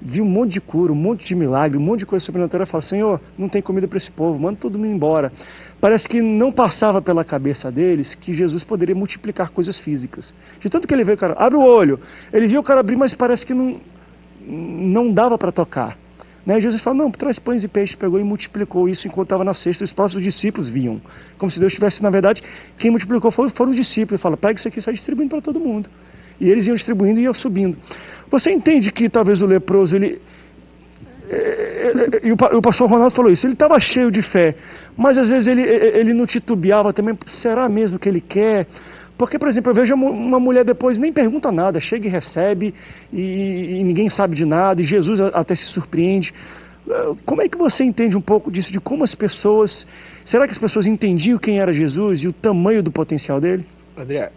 Viu um monte de cura, um monte de milagre, um monte de coisa sobrenatural, fala, Senhor, não tem comida para esse povo, manda todo mundo embora. Parece que não passava pela cabeça deles que Jesus poderia multiplicar coisas físicas. De tanto que ele vê o cara, abre o olho, ele viu o cara abrir, mas parece que não dava para tocar. Né? Jesus fala, não, traz pães e peixes, pegou e multiplicou isso enquanto estava na cesta, os próprios discípulos viam. Como se Deus tivesse, na verdade, quem multiplicou foram os discípulos. Ele fala, pega isso aqui e sai distribuindo para todo mundo. E eles iam distribuindo e iam subindo. Você entende que talvez o leproso, e o pastor Ronaldo falou isso, ele estava cheio de fé, mas às vezes ele não titubeava também, será mesmo que ele quer? Porque, por exemplo, eu vejo uma mulher depois nem pergunta nada, chega e recebe, e ninguém sabe de nada, e Jesus até se surpreende. Como é que você entende um pouco disso, de como as pessoas... Será que as pessoas entendiam quem era Jesus e o tamanho do potencial dele? André,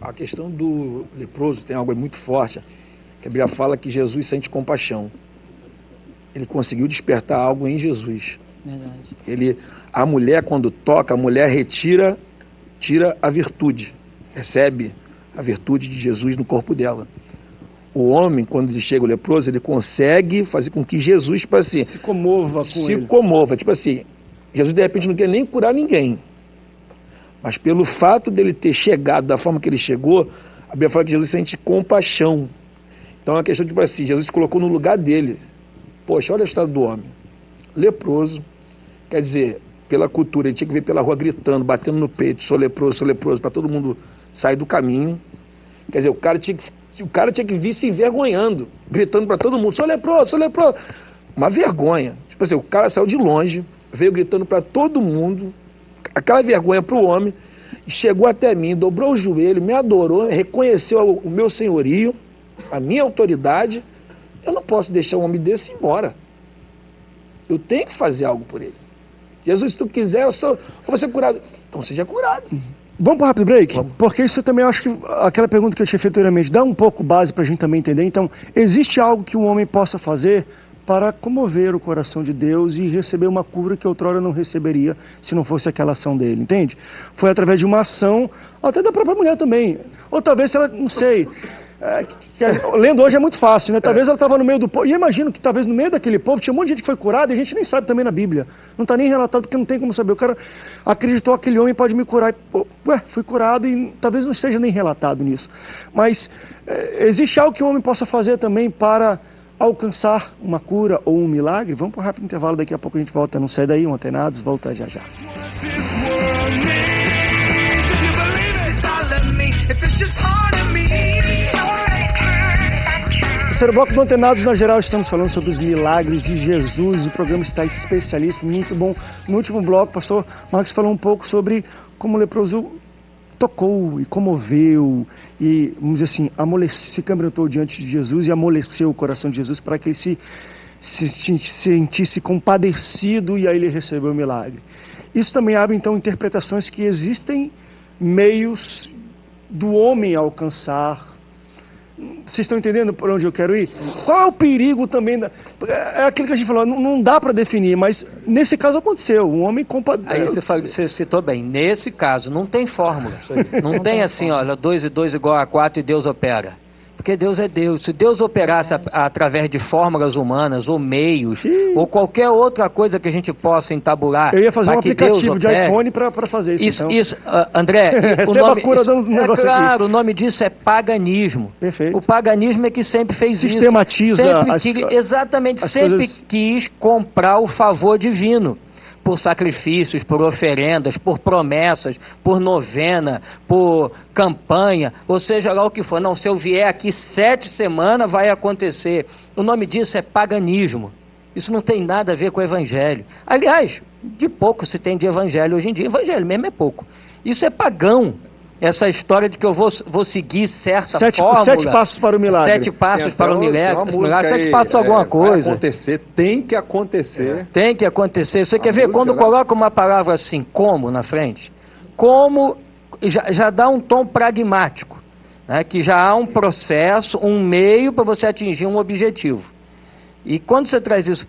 a questão do leproso tem algo muito forte, que a Bíblia fala que Jesus sente compaixão. Ele conseguiu despertar algo em Jesus. Verdade. A mulher, quando toca, a mulher tira a virtude, recebe a virtude de Jesus no corpo dela. O homem, quando ele chega o leproso, ele consegue fazer com que Jesus, tipo assim, se comova com ele. Se comova, tipo assim, Jesus de repente não quer nem curar ninguém. Mas pelo fato dele ter chegado da forma que ele chegou, a Bíblia fala que Jesus sente compaixão. Então é uma questão de, tipo assim, Jesus colocou no lugar dele. Poxa, olha o estado do homem. Leproso. Quer dizer, pela cultura, ele tinha que vir pela rua gritando, batendo no peito, sou leproso, para todo mundo sair do caminho. Quer dizer, o cara tinha que vir se envergonhando, gritando para todo mundo, sou leproso, sou leproso. Uma vergonha. Tipo assim, o cara saiu de longe, veio gritando para todo mundo, aquela vergonha para o homem, e chegou até mim, dobrou o joelho, me adorou, reconheceu o meu senhorio, a minha autoridade. Eu não posso deixar um homem desse ir embora. Eu tenho que fazer algo por ele. Jesus, se tu quiser, eu vou ser curado. Então seja curado. Vamos para um rápido break? Vamos. Porque isso também, eu acho que aquela pergunta que eu tinha feito anteriormente, dá um pouco base para a gente também entender. Então, existe algo que um homem possa fazer para comover o coração de Deus e receber uma cura que outrora não receberia se não fosse aquela ação dele, entende? Foi através de uma ação, até da própria mulher também. Ou talvez, ela, não sei, lendo hoje é muito fácil, né? Talvez ela estava no meio do povo. E eu imagino que talvez no meio daquele povo tinha um monte de gente que foi curada e a gente nem sabe também na Bíblia. Não está nem relatado porque não tem como saber. O cara acreditou que aquele homem pode me curar. Fui curado e talvez não esteja nem relatado nisso. Mas existe algo que o homem possa fazer também para alcançar uma cura ou um milagre? Vamos para um rápido intervalo, daqui a pouco a gente volta. Não sai daí, um Antenados, volta já já. Terceiro bloco do Antenados, na geral, estamos falando sobre os milagres de Jesus. O programa está especialíssimo, muito bom. No último bloco, o pastor Marcos falou um pouco sobre como o leproso tocou e comoveu e, vamos dizer assim, se quebrantou diante de Jesus e amoleceu o coração de Jesus para que ele se sentisse compadecido e aí ele recebeu o milagre. Isso também abre, então, interpretações que existem meios do homem alcançar. Vocês estão entendendo por onde eu quero ir? Qual é o perigo também? É aquilo que a gente falou, não dá para definir, mas nesse caso aconteceu. Um homem Aí você citou bem, nesse caso não tem fórmula. Não tem assim, olha, 2 e 2 igual a 4 e Deus opera. Porque Deus é Deus. Se Deus operasse através de fórmulas humanas, ou meios, ou qualquer outra coisa que a gente possa entabular... Eu ia fazer um aplicativo de iPhone para fazer isso. André, o nome, claro, o nome disso é paganismo. Perfeito. O paganismo é que sempre fez Sistematiza isso. Sempre quis comprar o favor divino. Por sacrifícios, por oferendas, por promessas, por novena, por campanha, ou seja lá o que for. Não, se eu vier aqui 7 semanas vai acontecer. O nome disso é paganismo. Isso não tem nada a ver com o evangelho. Aliás, de pouco se tem de evangelho hoje em dia. Evangelho mesmo é pouco. Isso é pagão. Essa história de que eu vou seguir certa fórmula. 7 passos para o milagre. 7 passos para o milagre. 7 passos alguma coisa. Vai acontecer, tem que acontecer. Tem que acontecer. Você quer ver quando coloca uma palavra assim, como, na frente? Como já dá um tom pragmático. Né? Que já há um processo, um meio para você atingir um objetivo. E quando você traz isso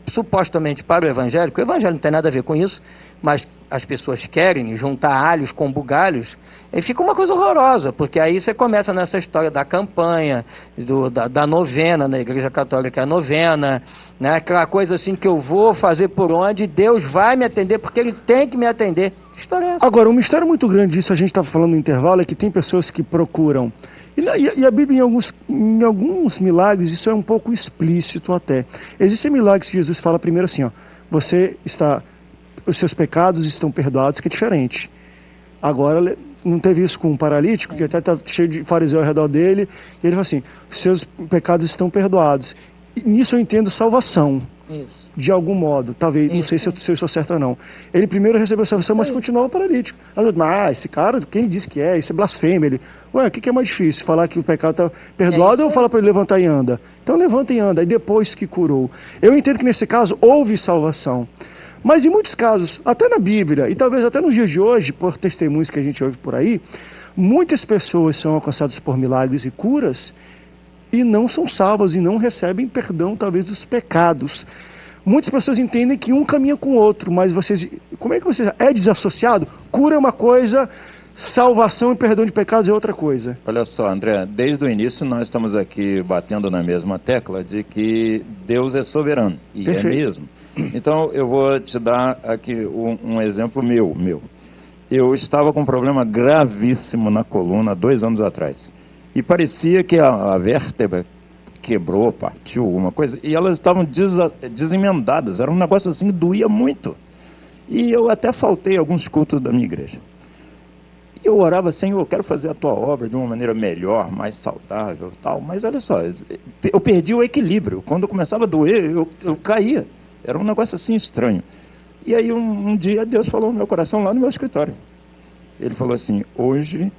supostamente para o evangelho, porque o evangelho não tem nada a ver com isso, mas as pessoas querem juntar alhos com bugalhos, aí fica uma coisa horrorosa, porque aí você começa nessa história da campanha, da novena, na Igreja Católica a novena, né? Aquela coisa assim que eu vou fazer por onde, Deus vai me atender, porque Ele tem que me atender. Que história é essa? Agora, um mistério muito grande disso, a gente estava falando no intervalo, é que tem pessoas que procuram. E a Bíblia, em alguns milagres, isso é um pouco explícito até. Existem milagres que Jesus fala primeiro assim, ó, os seus pecados estão perdoados, que é diferente. Agora, não teve isso com um paralítico, que até está cheio de fariseu ao redor dele, e ele fala assim, os seus pecados estão perdoados. E nisso eu entendo salvação. Isso. De algum modo, talvez, não sei se eu sou certo ou não. Ele primeiro recebeu a salvação, mas continuava paralítico. Esse cara, quem diz que é? Isso é blasfêmia. Ele, o que é mais difícil? Falar que o pecado está perdoado ou falar para ele levantar e anda? Então levanta e anda, e depois que curou. Eu entendo que nesse caso houve salvação. Mas em muitos casos, até na Bíblia, e talvez até nos dias de hoje, por testemunhos que a gente ouve por aí, muitas pessoas são alcançadas por milagres e curas, e não são salvas, e não recebem perdão, talvez, dos pecados. Muitas pessoas entendem que um caminha com o outro, mas como é que você é desassociado? Cura é uma coisa, salvação e perdão de pecados é outra coisa. Olha só, André, desde o início nós estamos aqui batendo na mesma tecla de que Deus é soberano, e Perfeito. É mesmo. Então eu vou te dar aqui um exemplo meu. Eu estava com um problema gravíssimo na coluna 2 anos atrás. E parecia que a vértebra quebrou, partiu, alguma coisa, e elas estavam desemendadas, era um negócio assim que doía muito. E eu até faltei alguns cultos da minha igreja. E eu orava, Senhor, eu quero fazer a tua obra de uma maneira melhor, mais saudável, tal. Mas olha só, eu perdi o equilíbrio. Quando eu começava a doer, eu caía. Era um negócio assim estranho. E aí um dia Deus falou no meu coração lá no meu escritório. Ele falou assim, hoje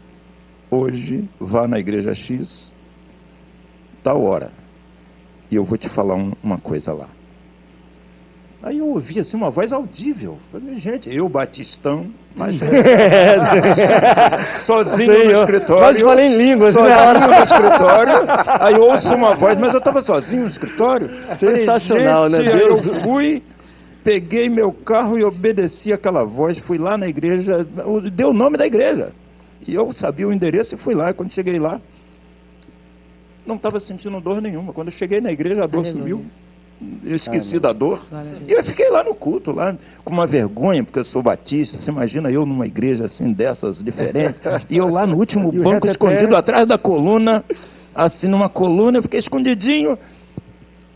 vá na igreja X, tal hora, e eu vou te falar uma coisa lá. Aí eu ouvi assim uma voz audível. Falei, gente, eu batistão, mas sozinho no escritório. Quase falei em línguas, sozinho no escritório. Aí eu ouço uma voz, mas eu estava sozinho no escritório. Sensacional, falei, né? Aí eu fui, peguei meu carro e obedeci aquela voz, fui lá na igreja, deu o nome da igreja. E eu sabia o endereço e fui lá. E quando cheguei lá, não estava sentindo dor nenhuma. Quando eu cheguei na igreja, a dor Aleluia. sumiu. Eu esqueci da dor. Glória a Deus. E eu fiquei lá no culto, lá com uma vergonha, porque eu sou batista. Você imagina eu numa igreja assim, dessas, diferentes. E eu lá no último E o banco, reteté? escondido atrás da coluna, assim, numa coluna, eu fiquei escondidinho.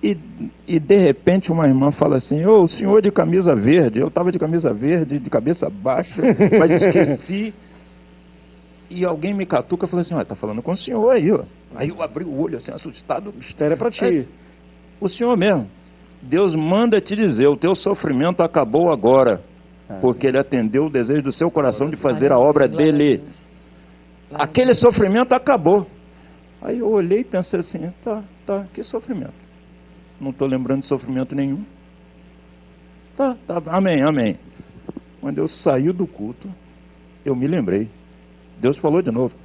E de repente uma irmã fala assim: ô, o senhor de camisa verde. Eu estava de camisa verde, de cabeça baixa, mas esqueci. E alguém me catuca e falou assim: tá falando com o senhor aí, ó. Aí eu abri o olho assim, assustado. Mistério é para ti. Aí, o senhor mesmo. Deus manda te dizer: o teu sofrimento acabou agora, porque ele atendeu o desejo do seu coração de fazer a obra Glória a dele. Deus. Glória a Aquele sofrimento acabou. Aí eu olhei e pensei assim: tá, que sofrimento? Não estou lembrando de sofrimento nenhum. Tá, amém. Quando eu saí do culto, eu me lembrei. Deus falou de novo: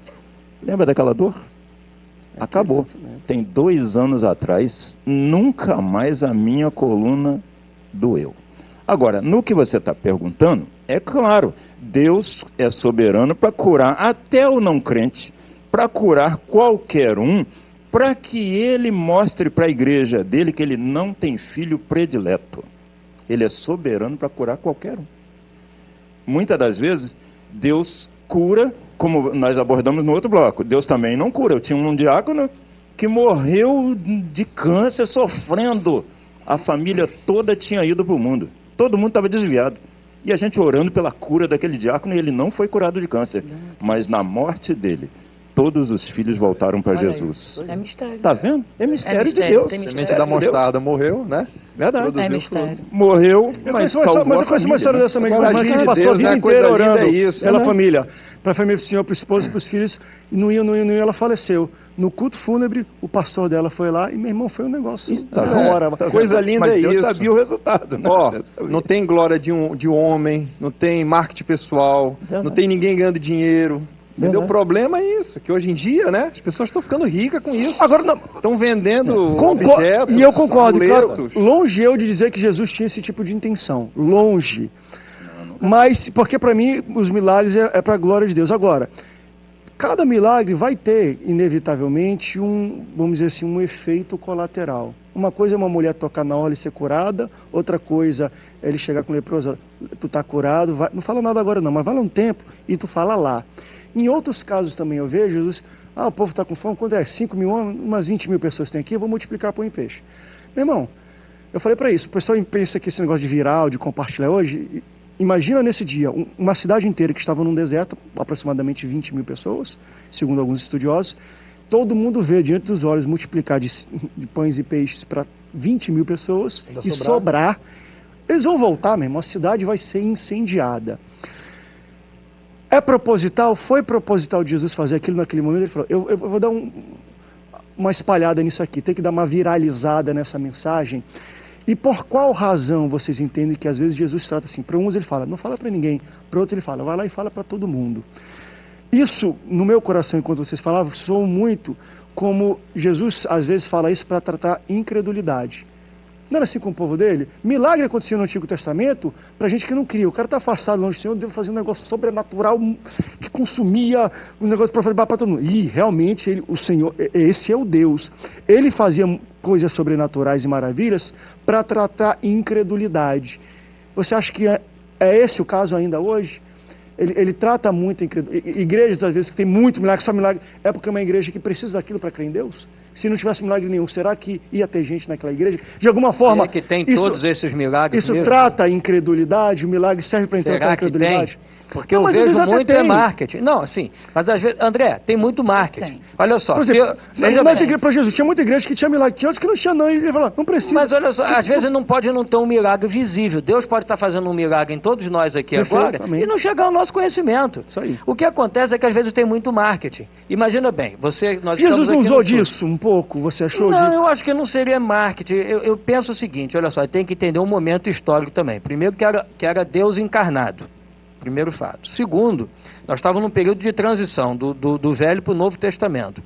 lembra daquela dor? Acabou. Tem 2 anos atrás, nunca mais a minha coluna doeu. Agora, no que você está perguntando, é claro, Deus é soberano para curar até o não crente, para curar qualquer um, para que ele mostre para a igreja dele que ele não tem filho predileto. Ele é soberano para curar qualquer um. Muitas das vezes, Deus cura, como nós abordamos no outro bloco. Deus também não cura. Eu tinha um diácono que morreu de câncer, sofrendo. A família toda tinha ido para o mundo. Todo mundo estava desviado. E a gente orando pela cura daquele diácono, e ele não foi curado de câncer. Mas na morte dele, todos os filhos voltaram para Olha Jesus. É mistério. Está vendo? É mistério, É de mistério, Deus. tem A mistério. semente da mostarda morreu, né? Verdade. Produziu É mistério. fruto. Morreu, Eu mas conheço uma salvou a história família, dessa também, Agora, mas a que de passou a Deus, vida né? inteira Coisa linda orando é isso, pela né? família, para a família do Senhor, para o esposo e para os filhos, e não ia, ela faleceu. No culto fúnebre, o pastor dela foi lá e, meu irmão, foi um negócio Tá da vendo? hora. Tá Coisa vendo? linda Mas é Deus isso. sabia o resultado, né? Ó, Deus sabia. não tem glória de um homem, não tem marketing pessoal, Verdade. não tem ninguém ganhando dinheiro. Entendeu? Verdade. O problema é isso, que hoje em dia, né, as pessoas estão ficando ricas com isso. Agora, não, Estão vendendo concordo, objetos, e eu concordo, claro, amuletos. longe eu de dizer que Jesus tinha esse tipo de intenção, longe. Mas, porque para mim, os milagres é para a glória de Deus. Agora, cada milagre vai ter, inevitavelmente, vamos dizer assim, um efeito colateral. Uma coisa é uma mulher tocar na orla e ser curada, outra coisa é ele chegar com leprosa, tu tá curado, não fala nada agora não, mas vai lá um tempo e tu fala lá. Em outros casos também eu vejo, Jesus, o povo está com fome, quando é 5 mil homens, umas 20 mil pessoas tem aqui, eu vou multiplicar por um peixe. Meu irmão, eu falei para isso, o pessoal pensa que esse negócio de viral, de compartilhar hoje, imagina nesse dia, uma cidade inteira que estava num deserto, aproximadamente 20 mil pessoas, segundo alguns estudiosos, todo mundo vê diante dos olhos multiplicar de pães e peixes para 20 mil pessoas e sobrar. Eles vão voltar mesmo, a cidade vai ser incendiada. É proposital? Foi proposital de Jesus fazer aquilo naquele momento? Ele falou, eu vou dar uma espalhada nisso aqui, tem que dar uma viralizada nessa mensagem. E por qual razão vocês entendem que às vezes Jesus trata assim? Para uns ele fala, não fala para ninguém. Para outros ele fala, vai lá e fala para todo mundo. Isso, no meu coração, enquanto vocês falavam, soou muito como Jesus às vezes fala isso para tratar incredulidade. Não era assim com o povo dele? Milagre acontecia no Antigo Testamento para gente que não cria. O cara está afastado longe do Senhor, deve fazer um negócio sobrenatural que consumia os negócios para fazer para todo mundo. E realmente o Senhor, esse é o Deus. Ele fazia coisas sobrenaturais e maravilhas para tratar incredulidade. Você acha que é esse o caso ainda hoje? Ele trata muito a incredulidade. Igrejas, às vezes, que tem muito milagre, só milagre, é porque é uma igreja que precisa daquilo para crer em Deus? Se não tivesse milagre nenhum, será que ia ter gente naquela igreja? De alguma forma... que tem todos esses milagres Isso mesmo? trata a incredulidade? O milagre serve para tratar a Será que incredulidade? tem? Porque eu vejo muito marketing. Não, assim, mas às vezes, André, tem muito marketing. Tem. Olha só, Por exemplo, para Jesus, tinha muita igreja que tinha milagre, tinha outros que não tinha não, e ele falou, não precisa. mas olha só, às vezes não pode não ter um milagre visível. Deus pode estar fazendo um milagre em todos nós aqui agora Amém. e não chegar ao nosso conhecimento. Isso aí. O que acontece é que às vezes tem muito marketing. Imagina bem, nós Jesus estamos não aqui usou no estudo. disso um pouco? Você achou Não, disso? eu acho que não seria marketing. Eu penso o seguinte, olha só, tem que entender um momento histórico também. Primeiro que era Deus encarnado. Primeiro fato. Segundo, nós estávamos num período de transição do Velho para o Novo Testamento.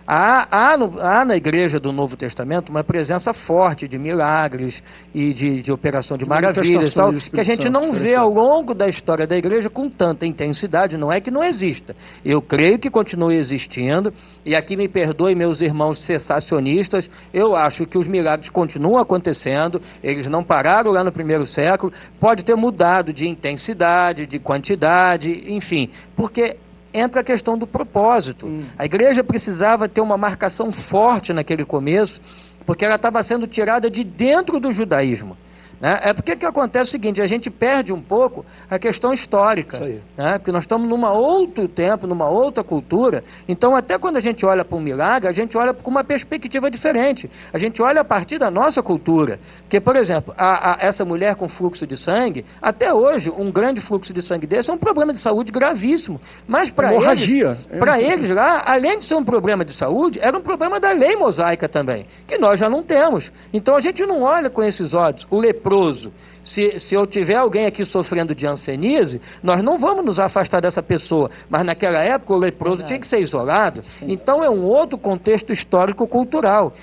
Há na igreja do Novo Testamento uma presença forte de milagres e de operação de maravilhas e tal, que a gente não vê ao longo da história da igreja com tanta intensidade. Não é que não exista. Eu creio que continue existindo, e aqui me perdoe meus irmãos cessacionistas, eu acho que os milagres continuam acontecendo, eles não pararam lá no primeiro século, pode ter mudado de intensidade, de quantidade, enfim, porque entra a questão do propósito. A igreja precisava ter uma marcação forte naquele começo, porque ela estava sendo tirada de dentro do judaísmo. Né? É porque que acontece o seguinte, a gente perde um pouco a questão histórica, né? Porque nós estamos num outro tempo, numa outra cultura, então até quando a gente olha para um milagre, a gente olha com uma perspectiva diferente, a gente olha a partir da nossa cultura, porque, por exemplo, essa mulher com fluxo de sangue, até hoje, um grande fluxo de sangue desse é um problema de saúde gravíssimo, mas para eles lá, além de ser um problema de saúde, era um problema da lei mosaica também, que nós já não temos, então a gente não olha com esses olhos, o leproso. Se eu tiver alguém aqui sofrendo de hanseníase, nós não vamos nos afastar dessa pessoa, mas naquela época o leproso tinha que ser isolado. Sim. Então é um outro contexto histórico-cultural.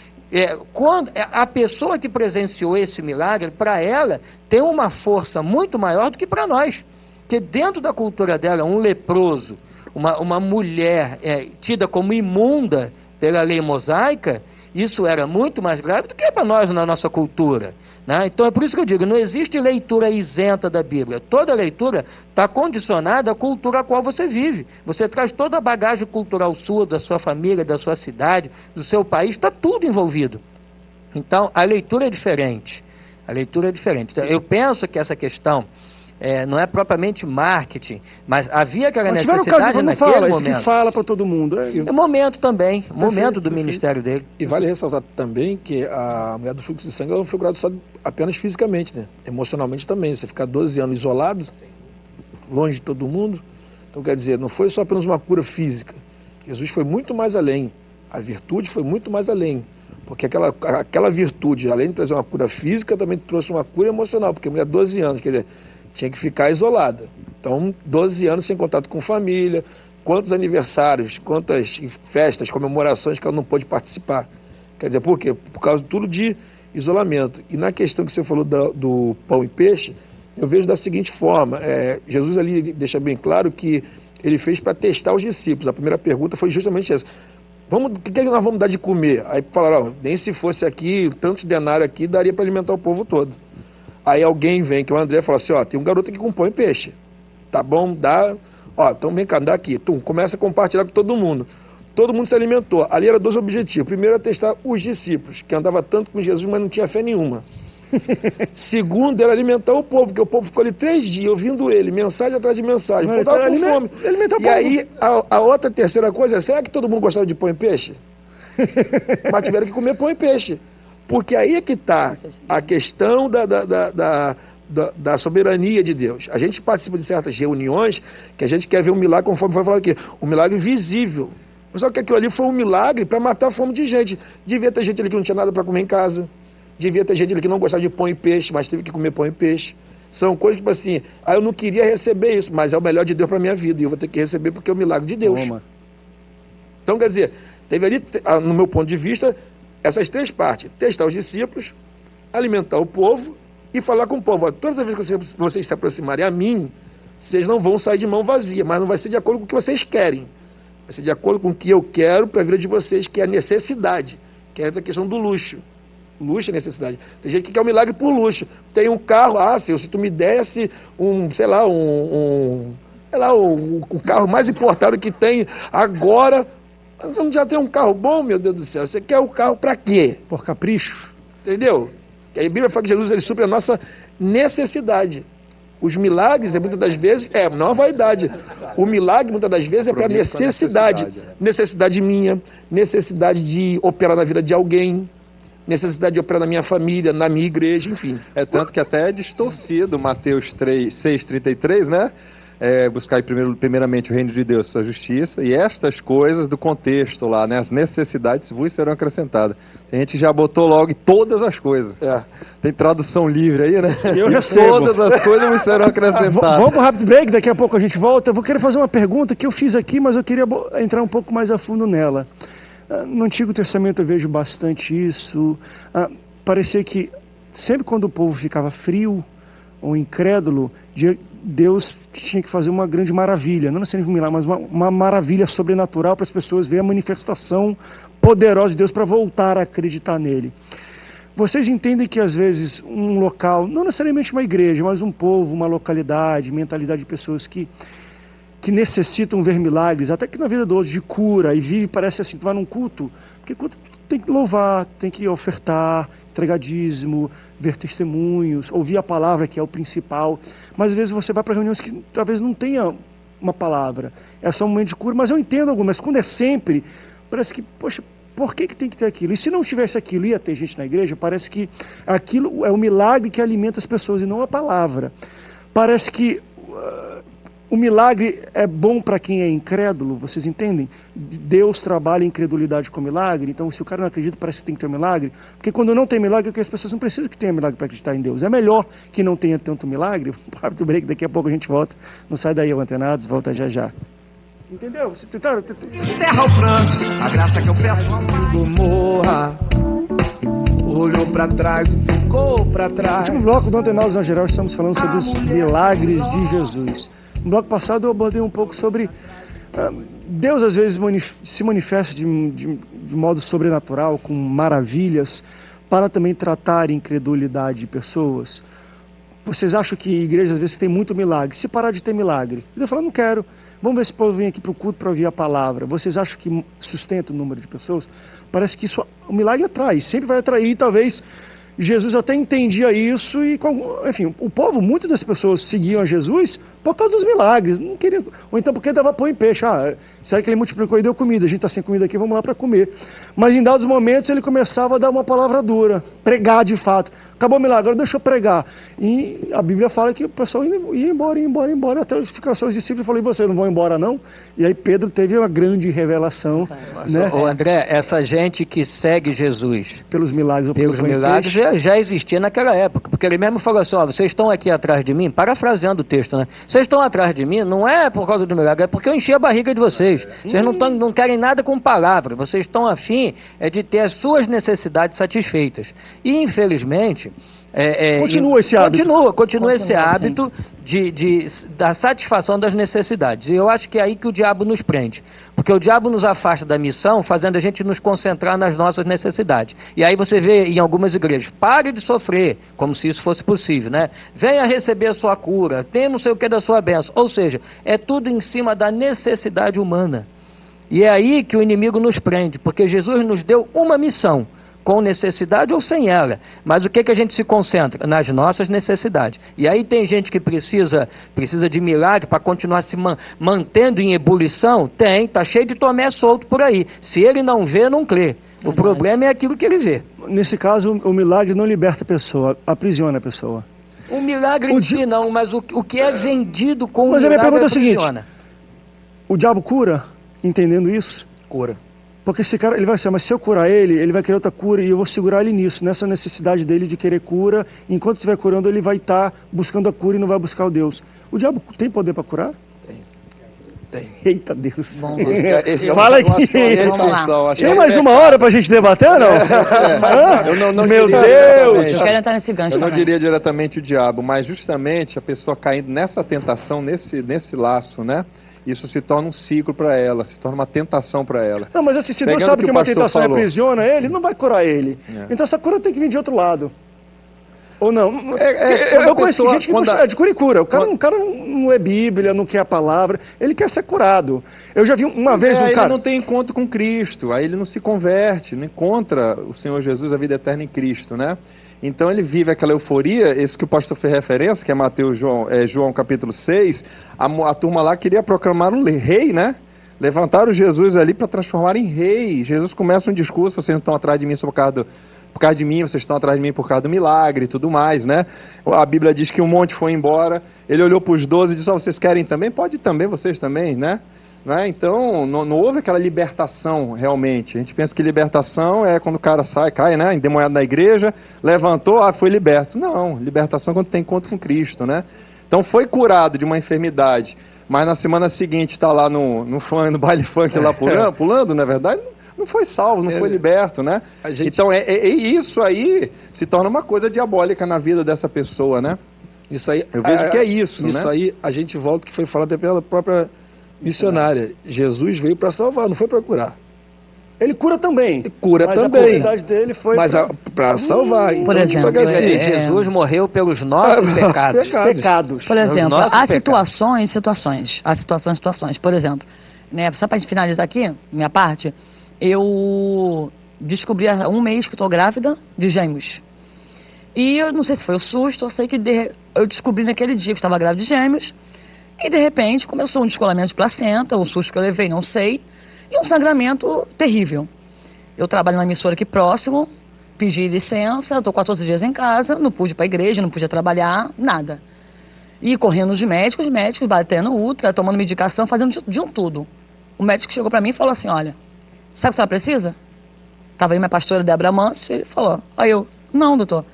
Quando a pessoa que presenciou esse milagre, para ela, tem uma força muito maior do que para nós. Porque dentro da cultura dela, um leproso, uma mulher tida como imunda pela lei mosaica, isso era muito mais grave do que para nós na nossa cultura. Né? Então é por isso que eu digo, não existe leitura isenta da Bíblia. Toda leitura está condicionada à cultura a qual você vive. Você traz toda a bagagem cultural sua, da sua família, da sua cidade, do seu país, está tudo envolvido. Então a leitura é diferente. A leitura é diferente. Então, eu penso que essa questão não é propriamente marketing, mas havia aquela necessidade naquele momento. Que fala para todo mundo. É momento também, momento do ministério dele. E vale ressaltar também que a mulher do fluxo de sangue ela não foi curada só apenas fisicamente, né? Emocionalmente também. Você ficar 12 anos isolado, longe de todo mundo. Então, quer dizer, não foi só apenas uma cura física. Jesus foi muito mais além. A virtude foi muito mais além. Porque aquela virtude, além de trazer uma cura física, também trouxe uma cura emocional. Porque a mulher, 12 anos, quer dizer, tinha que ficar isolada. Então, 12 anos sem contato com família, quantos aniversários, quantas festas, comemorações que ela não pôde participar. Quer dizer, por quê? Por causa de tudo de isolamento. E na questão que você falou do pão e peixe, eu vejo da seguinte forma, Jesus ali deixa bem claro que ele fez para testar os discípulos. A primeira pergunta foi justamente essa. O que nós vamos dar de comer? Aí falaram, nem se fosse aqui, tantos denários aqui, daria para alimentar o povo todo. Aí alguém vem, que é o André, fala assim, tem um garoto aqui com pão e peixe. Tá bom, dá. Então vem cá, dá aqui. Começa a compartilhar com todo mundo. Todo mundo se alimentou. Ali eram 2 objetivos. Primeiro era testar os discípulos, que andava tanto com Jesus, mas não tinha fé nenhuma. Segundo era alimentar o povo, porque o povo ficou ali 3 dias ouvindo ele, mensagem atrás de mensagem. O povo estava com fome. E aí a outra terceira coisa é, será que todo mundo gostava de pão e peixe? Mas tiveram que comer pão e peixe. Porque aí é que está a questão da soberania de Deus. A gente participa de certas reuniões que a gente quer ver um milagre, conforme foi falado aqui, um milagre visível. Mas só que aquilo ali foi um milagre para matar a fome de gente. Devia ter gente ali que não tinha nada para comer em casa. Devia ter gente ali que não gostava de pão e peixe, mas teve que comer pão e peixe. São coisas tipo assim, eu não queria receber isso, mas é o melhor de Deus para a minha vida. E eu vou ter que receber porque é o milagre de Deus. Toma. Então, quer dizer, teve ali, no meu ponto de vista, essas 3 partes. Testar os discípulos, alimentar o povo e falar com o povo. Todas as vezes que vocês se aproximarem a mim, vocês não vão sair de mão vazia, mas não vai ser de acordo com o que vocês querem. Vai ser de acordo com o que eu quero para a vida de vocês, que é a necessidade, que é a questão do luxo. Luxo é necessidade. Tem gente que quer um milagre por luxo. Tem um carro, Senhor, se tu me desse um carro mais importado que tem agora, você não já tem um carro bom, meu Deus do céu? Você quer o carro para quê? Por capricho. Entendeu? A Bíblia fala que Jesus ele supre a nossa necessidade. Os milagres, muitas das vezes, não a vaidade. O milagre, muitas das vezes, é para necessidade. Necessidade minha, necessidade de operar na vida de alguém, necessidade de operar na minha família, na minha igreja, enfim. É tanto que até é distorcido Mateus 6,33, né? Buscar primeiramente o reino de Deus, sua justiça, e estas coisas do contexto lá, né? As necessidades vos serão acrescentadas. A gente já botou logo todas as coisas. Tem tradução livre aí, né? Eu recebo. Todas as coisas vos serão acrescentadas. Vamos para o rápido break, daqui a pouco a gente volta. Eu vou querer fazer uma pergunta que eu fiz aqui, mas eu queria entrar um pouco mais a fundo nela. No Antigo Testamento eu vejo bastante isso. Parecia que sempre quando o povo ficava frio ou incrédulo, Deus tinha que fazer uma grande maravilha, não necessariamente um milagre, mas uma maravilha sobrenatural para as pessoas verem a manifestação poderosa de Deus para voltar a acreditar nele. Vocês entendem que às vezes um local, não necessariamente uma igreja, mas um povo, uma localidade, mentalidade de pessoas que necessitam ver milagres, até que na vida do outro, de cura, e vive, parece assim, vai num culto, porque culto tem que louvar, tem que ofertar, entregar dízimo, ver testemunhos, ouvir a palavra, que é o principal. Mas às vezes você vai para reuniões que talvez não tenha uma palavra, é só um momento de cura, mas eu entendo algumas, mas quando é sempre, parece que, poxa, por que tem que ter aquilo? E se não tivesse aquilo, ia ter gente na igreja, parece que aquilo é o milagre que alimenta as pessoas e não a palavra. Parece que o milagre é bom para quem é incrédulo, vocês entendem? Deus trabalha a incredulidade com milagre, então se o cara não acredita, parece que tem que ter um milagre. Porque quando não tem milagre, é que as pessoas não precisam que tenha milagre para acreditar em Deus. É melhor que não tenha tanto milagre. Rápido break, daqui a pouco a gente volta. Não sai daí, Antenados, volta já já. Entendeu? Você tentaram? Encerra o pranto, a graça que eu peço, amigo, morra. Olhou pra trás e ficou pra trás. No último bloco do Antenados na Geral, estamos falando sobre os milagres de Jesus. No bloco passado eu abordei um pouco sobre Deus às vezes se manifesta de modo sobrenatural, com maravilhas, para também tratar incredulidade de pessoas. Vocês acham que igrejas às vezes tem muito milagre? Se parar de ter milagre, Deus fala, não quero. Vamos ver se o povo vem aqui para o culto para ouvir a palavra. Vocês acham que sustenta o número de pessoas? Parece que isso, o milagre atrai, sempre vai atrair, talvez Jesus até entendia isso e, enfim, o povo, muitas das pessoas seguiam a Jesus por causa dos milagres, não queriam, ou então porque dava pão e peixe. Será que ele multiplicou e deu comida? A gente está sem comida aqui, vamos lá para comer. Mas em dados momentos ele começava a dar uma palavra dura, pregar de fato. Acabou o milagre, agora deixa eu pregar. E a Bíblia fala que o pessoal ia embora, até ficar só os discípulos e falou, e vocês não vão embora não? E aí Pedro teve uma grande revelação. Né? Ô André, essa gente que segue Jesus pelos milagres, já existia naquela época, porque ele mesmo falou assim, vocês estão aqui atrás de mim, parafraseando o texto, né? Vocês estão atrás de mim, não é por causa do milagre, é porque eu enchi a barriga de vocês. Vocês não querem nada com palavra, vocês estão afim de ter as suas necessidades satisfeitas. E infelizmente continua esse hábito. Continua esse hábito da satisfação das necessidades. E eu acho que é aí que o diabo nos prende. Porque o diabo nos afasta da missão, fazendo a gente nos concentrar nas nossas necessidades. E aí você vê em algumas igrejas, pare de sofrer, como se isso fosse possível, né? Venha receber a sua cura, tem não sei o que da sua bênção. Ou seja, é tudo em cima da necessidade humana. E é aí que o inimigo nos prende, porque Jesus nos deu uma missão, com necessidade ou sem ela. Mas o que a gente se concentra? Nas nossas necessidades. E aí tem gente que precisa de milagre para continuar se mantendo em ebulição? Tem, está cheio de Tomé solto por aí. Se ele não vê, não crê. O problema é aquilo que ele vê. Nesse caso, o milagre não liberta a pessoa, aprisiona a pessoa. O milagre em si não, mas o que é vendido com o milagre aprisiona. Mas a minha pergunta é a seguinte, o diabo cura, entendendo isso? Cura. Porque esse cara, ele vai ser, mas se eu curar ele vai querer outra cura e eu vou segurar ele nisso, nessa necessidade dele de querer cura. Enquanto estiver curando, ele vai estar buscando a cura e não vai buscar o Deus. O diabo tem poder para curar? Tem. Eita Deus. Fala aqui. Tem Tem mais uma hora para a gente debater ou não? não Meu diria Deus! Eu quero entrar nesse gancho Eu não também. diria diretamente o diabo, mas justamente a pessoa caindo nessa tentação, nesse laço, né? Isso se torna um ciclo para ela, se torna uma tentação para ela. Não, mas assim, se Deus Pegando sabe que uma tentação falou. aprisiona ele, não vai curar ele. Então essa cura tem que vir de outro lado. Ou não? Eu conheço gente que é de cura e cura. O cara não lê Bíblia, não quer a palavra, ele quer ser curado. Eu já vi uma vez um cara... Ele não tem encontro com Cristo, aí ele não se converte, não encontra o Senhor Jesus, a vida eterna em Cristo, né? Então ele vive aquela euforia, esse que o pastor fez referência, que é João capítulo 6, a turma lá queria proclamar um rei, né? Levantaram Jesus ali para transformar em rei. Jesus começa um discurso, vocês não estão atrás de mim por causa de mim, vocês estão atrás de mim por causa do milagre e tudo mais, né? A Bíblia diz que um monte foi embora, ele olhou para os 12 e disse, vocês querem também? Pode também, vocês também, né? Então, não houve aquela libertação realmente. A gente pensa que libertação é quando o cara cai, né? Endemoniado na igreja, levantou, foi liberto. Não, libertação é quando tem encontro com Cristo, né? Então foi curado de uma enfermidade, mas na semana seguinte está lá no baile funk lá pulando, não é verdade? não foi salvo, não É. foi liberto, né? A gente- Então, isso aí se torna uma coisa diabólica na vida dessa pessoa, né? Isso aí, Eu vejo que é isso, Isso né? aí, a gente volta que foi falado até pela própria missionária. Jesus veio para salvar, não foi para curar. Ele cura também. Ele cura mas também. a comunidade dele foi Mas para salvar. Por exemplo, tipo assim, Jesus morreu pelos nossos nossos pecados. pecados. Por exemplo, nossos há pecados. situações. Há situações. Por exemplo, né, só para gente finalizar aqui, minha parte, eu descobri há um mês que estou grávida de gêmeos. E eu não sei se foi o susto, eu sei que eu descobri naquele dia que estava grávida de gêmeos. E de repente começou um descolamento de placenta, o susto que eu levei, não sei. E um sangramento terrível. Eu trabalho numa emissora aqui próximo, pedi licença, estou 14 dias em casa, não pude ir para a igreja, não podia trabalhar, nada. E correndo de médicos, batendo ultra, tomando medicação, fazendo de um tudo. O médico chegou para mim e falou assim, olha, sabe o que a senhora precisa? Estava aí minha pastora Débora Manso, ele falou, aí eu, não, doutor,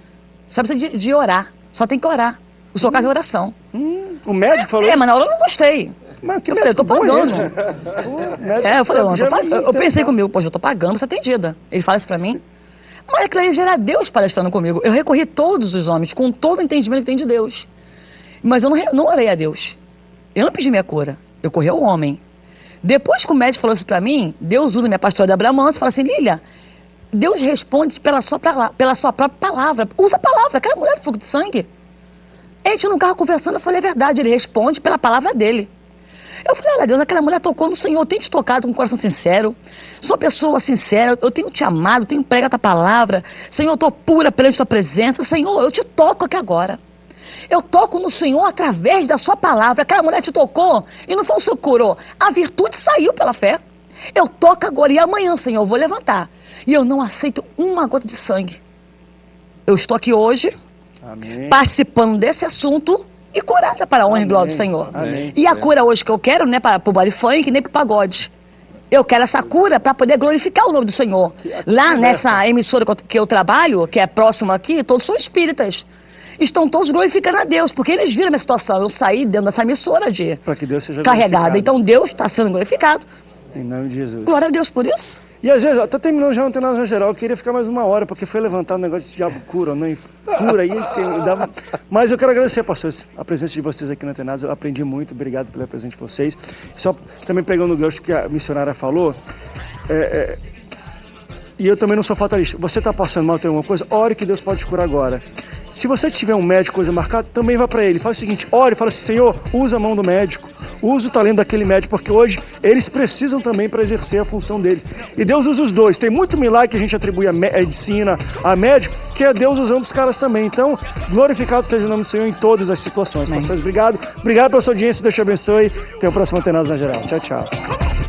só precisa de orar, só tem que orar. O seu caso é oração. O médico falou Mas na hora eu não gostei. Mas que Eu falei, eu tô médico bom pagando. esse? O médico Eu falei, geralmente eu pensei comigo, poxa, eu tô pagando, você é atendida. Ele fala isso pra mim. Mas aquilo ali já era Deus palestrando comigo. Eu recorri a todos os homens, com todo o entendimento que tem de Deus. Mas eu não orei a Deus. Eu não pedi minha cura. Eu corri ao homem. Depois que o médico falou isso pra mim, Deus usa minha pastora Débora Manso e fala assim, Lília, Deus responde pela sua própria palavra. Usa a palavra, aquela mulher do fluxo de sangue. A gente no carro conversando, eu falei a verdade, ele responde pela palavra dele. Eu falei, olha Deus, aquela mulher tocou no Senhor, eu tenho te tocado com o coração sincero, sou pessoa sincera, eu tenho te amado, tenho pregado a tua palavra, Senhor, eu estou pura perante tua presença, Senhor, eu te toco aqui agora. Eu toco no Senhor através da sua palavra, aquela mulher te tocou e não foi o Senhor que curou, a virtude saiu pela fé. Eu toco agora e amanhã, Senhor, eu vou levantar. E eu não aceito uma gota de sangue. Eu estou aqui hoje, Amém. participando desse assunto e curada para a honra e glória do Senhor. Amém. E a cura hoje que eu quero, não é para o body funk, nem para o pagode. Eu quero essa cura para poder glorificar o nome do Senhor. Lá nessa emissora que eu trabalho, que é próxima aqui, todos são espíritas. Estão todos glorificando a Deus, porque eles viram a minha situação. Eu saí dentro dessa emissora Para que Deus seja carregada. glorificado. Então Deus está sendo glorificado. Em nome de Jesus. Glória a Deus por isso. E às vezes, até terminou já ontem na geral, eu queria ficar mais uma hora, porque foi levantado o negócio de diabo cura, não cura aí. Mas eu quero agradecer, pastores, a presença de vocês aqui no Antenados, eu aprendi muito, obrigado pela presença de vocês. Só também pegando o gancho que a missionária falou, e eu também não sou fatalista, você está passando mal, tem alguma coisa, ore que Deus pode te curar agora. Se você tiver um médico, coisa marcada, também vai para ele. Faz o seguinte, ore, fala assim, Senhor, usa a mão do médico, usa o talento daquele médico, porque hoje eles precisam também para exercer a função deles. E Deus usa os dois. Tem muito milagre que a gente atribui à medicina, a médico, que é Deus usando os caras também. Então, glorificado seja o nome do Senhor em todas as situações. Pastores, obrigado. Obrigado pela sua audiência, Deus te abençoe. Até o próximo Antenados na Geral. Tchau, tchau.